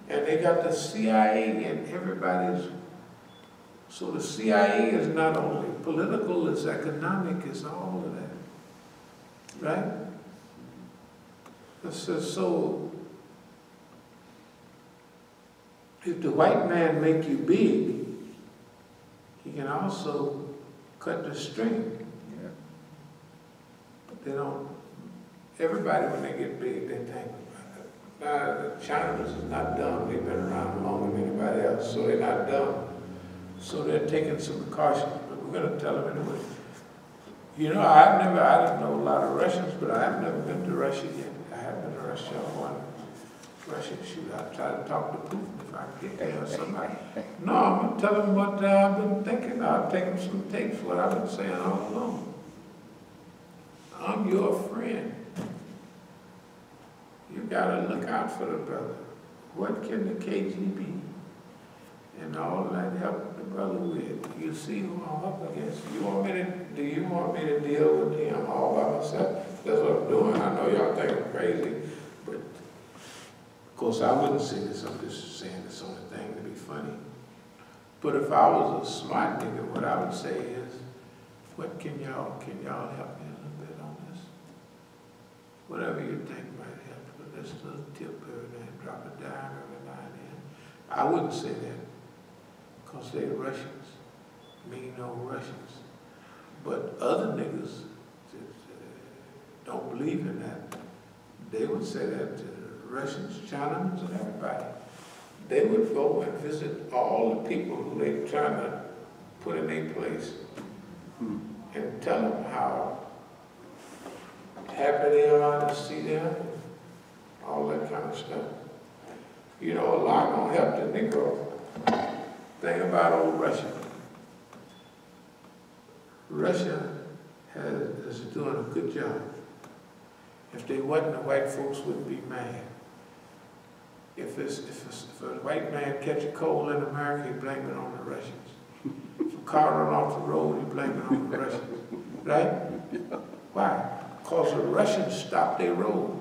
And they got the CIA and everybody's. So the CIA is not only political, it's economic, it's all of that. Right? So if the white man make you big, he can also cut the string. Yeah. But they don't, everybody when they get big, they think, the Chinese is not dumb. They've been around longer than anybody else, so they're not dumb. So they're taking some precautions, but we're going to tell them anyway. You know, I don't know a lot of Russians, but I've never been to Russia yet. I haven't been to Russia. I want Russia. Shoot, I'll try to talk to Putin if I can get there or somebody. No, I'm going to tell them what I've been thinking. I'll take them some tapes, what I've been saying all along. I'm your friend. You got to look out for the brother. What can the KGB and all that help the brother with? You see who I'm up against. Do you want me to deal with him all by myself? That's what I'm doing. I know y'all think I'm crazy, but of course I wouldn't say this. I'm just saying this on the thing to be funny. But if I was a smart nigga, what I would say is, what can y'all help me a little bit on this? Whatever you think might help, but let's just tip every now and drop a dime every now and then. I wouldn't say that, because they're Russians. Me no Russians. But other niggas don't believe in that. They would say that to Russians, Chinese, and everybody. They would go and visit all the people who they're trying to put in their place and tell them how happy they are to see them, all that kind of stuff. You know, a lot gonna help the Negro. Think about old Russia. Russia is doing a good job. If they wasn't, the white folks wouldn't be mad. If a white man catch a cold in America, he blame it on the Russians. If a car run off the road, he blame it on the Russians. Right? Why? Because the Russians stopped their road.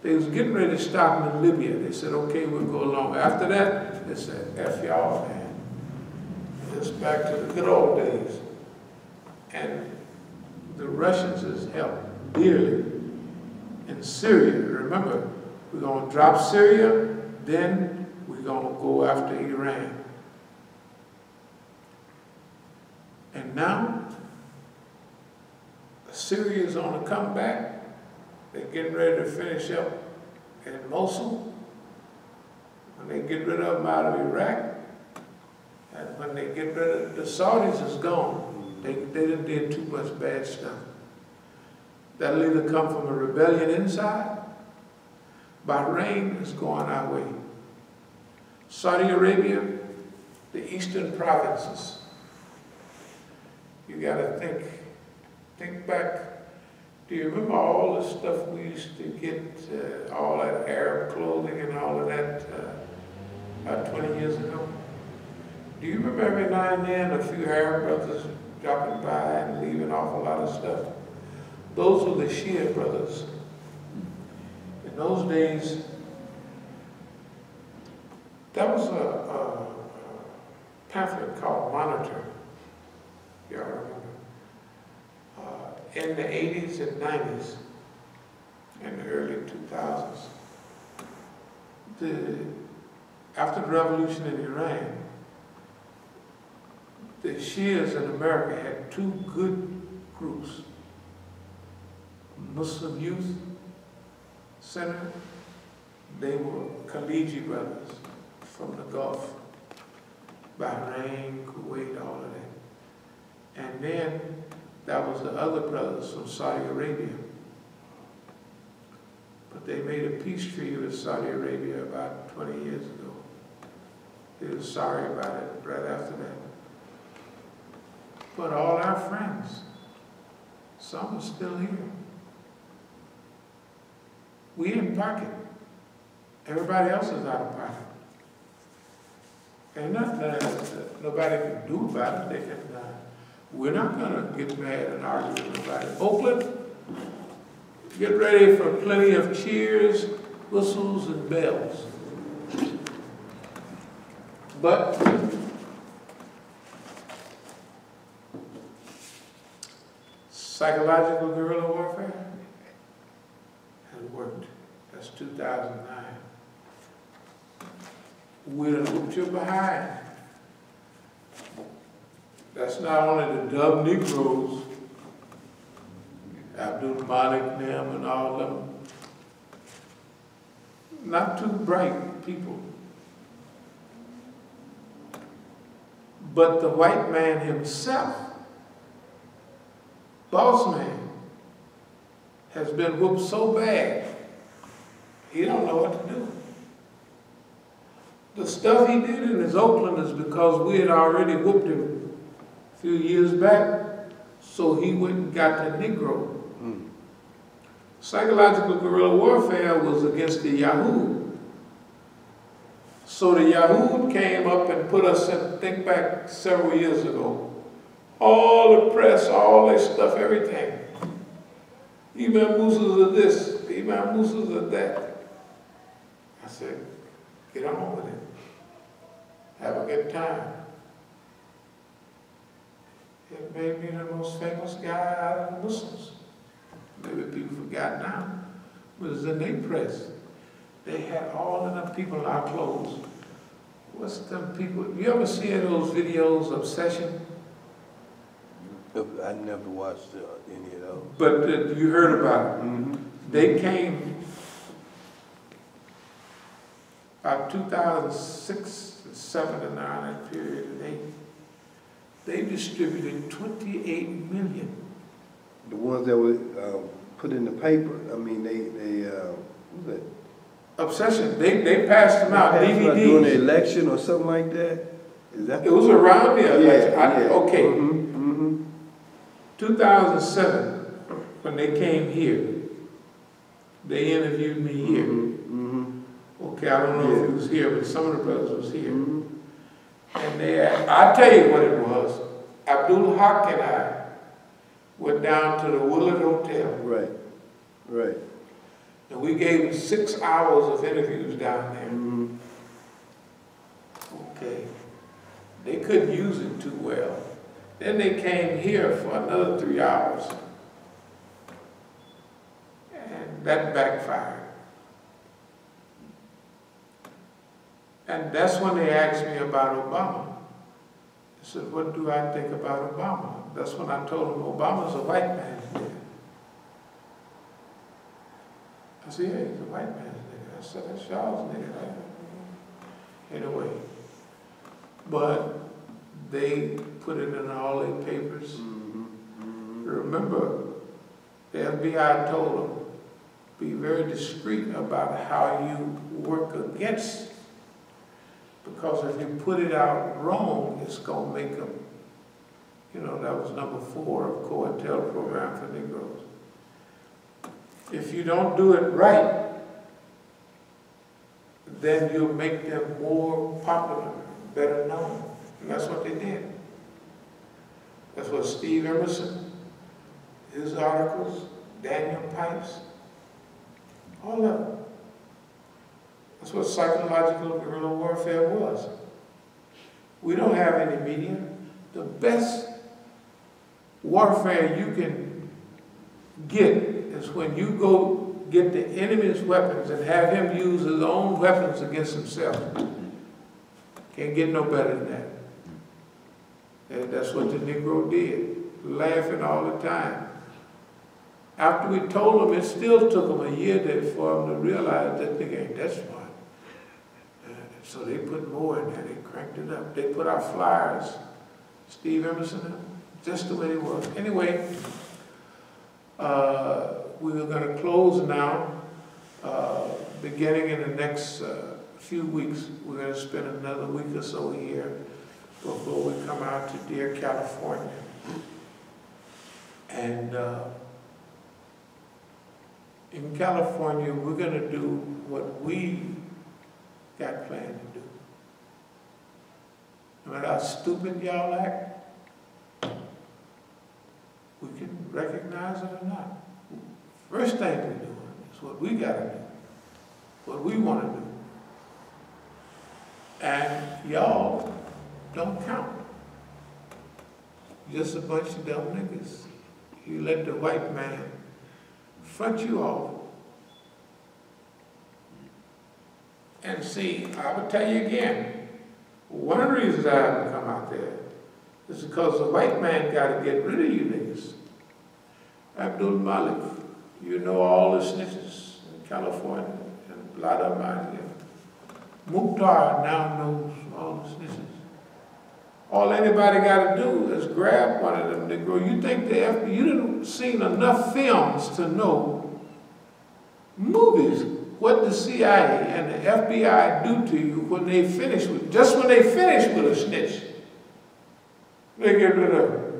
They was getting ready to stop them in Libya. They said, okay, we'll go along. After that, they said, F y'all, man. It's back to the good old days. And the Russians has helped dearly in Syria. Remember, we're going to drop Syria, then we're going to go after Iran. And now, Syria is on the comeback. They're getting ready to finish up in Mosul. When they get rid of them out of Iraq, and when they get rid of the Saudis, is gone. They done did too much bad stuff. That'll either come from a rebellion inside. Bahrain is going our way. Saudi Arabia, the eastern provinces. You gotta think back. Do you remember all the stuff we used to get, all that Arab clothing and all of that about 20 years ago? Do you remember every now and then a few Arab brothers dropping by and leaving off a lot of stuff? Those were the Shia brothers. In those days, that was a pamphlet called Monitor. Y'all remember? In the 80s and 90s, and the early 2000s, after the revolution in Iran, the Shias in America had two good groups. Muslim Youth Center, they were Khaliji brothers from the Gulf, Bahrain, Kuwait, all of that. And then that was the other brothers from Saudi Arabia. But they made a peace treaty with Saudi Arabia about 20 years ago. They were sorry about it right after that. But all our friends, some are still here. We in pocket. Everybody else is out of pocket. And nothing that nobody can do about it. They can. We're not going to get mad and argue with nobody. Oakland, get ready for plenty of cheers, whistles, and bells. But psychological guerrilla warfare has worked. That's 2009. We done whooped you behind. That's not only the dumb Negroes, abdul-alim and all of them, not too bright people. But the white man himself, boss man, has been whooped so bad, he don't know what to do. The stuff he did in his Oakland is because we had already whooped him a few years back, so he went and got the Negro. Psychological guerrilla warfare was against the Yahoo. So the Yahoo came up and put us in, think back several years ago, All the press, all this stuff, everything. Imam Musa's of this, Imam Musa's of that. I said, get on with it. Have a good time. It made me the most famous guy out of the Muslims. Maybe people forgot now. But it was in their press. They had all of them people in our clothes. What's them people? You ever see those videos of Obsession? I never watched any of those. But you heard about it. Mm-hmm. They came about 2006, 7 and 9 period, and they distributed 28 million. The ones that were put in the paper, I mean, what was that? Obsession, they passed them out, DVDs. During the election or something like that? Is that? It was around the election. Yeah. Okay. Mm-hmm. 2007, when they came here, they interviewed me here. Mm-hmm. Okay, I don't know if he was here, but some of the brothers was here. And they asked, I'll tell you what it was. Abdul Haq and I went down to the Willard Hotel. Right. And we gave them 6 hours of interviews down there. Mm-hmm. Okay. They couldn't use it too well. Then they came here for another 3 hours. And that backfired. And that's when they asked me about Obama. I said, what do I think about Obama? That's when I told them Obama's a white man's nigga. I said, yeah, he's a white man's nigga. I said, that's y'all's nigga. Anyway, but they put it in all their papers. Remember, the FBI told them, be very discreet about how you work against, because if you put it out wrong, it's going to make them, you know, that was number 4 of COINTEL program for Negroes. If you don't do it right, then you'll make them more popular, better known. And that's what they did. That's what Steve Emerson, his articles, Daniel Pipes, all of them. That's what psychological guerrilla warfare was. We don't have any media. The best warfare you can get is when you go get the enemy's weapons and have him use his own weapons against himself. Can't get no better than that. And that's what the Negro did, laughing all the time. After we told them, it still took them a year for them to realize that nigga ain't that smart. So they put more in there, they cranked it up. They put our flyers, Steve Emerson, just the way they was. Anyway, we were going to close now. Beginning in the next few weeks, we're going to spend another week or so here before we come out to dear California. And in California, we're going to do what we got planned to do. No matter how stupid y'all act, we can recognize it or not. First thing we're doing is what we got to do, what we want to do. And y'all don't count. Just a bunch of dumb niggas. You let the white man front you off. And see, I will tell you again, one of the reasons I haven't come out there is because the white man got to get rid of you niggas. Abdul Malik, you know all the snitches in California, and a lot of them out here. Mukhtar now knows all the snitches. All anybody got to do is grab one of them Negro. You think the FBI, you didn't seen enough films to know movies, what the CIA and the FBI do to you when they finish with, just when they finish with a snitch, they get rid of it.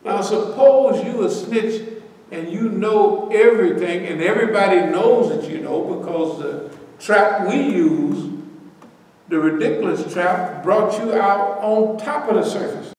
Now suppose you a snitch and you know everything and everybody knows that you know, because the trap we use, the ridiculous trap, brought you out on top of the surface.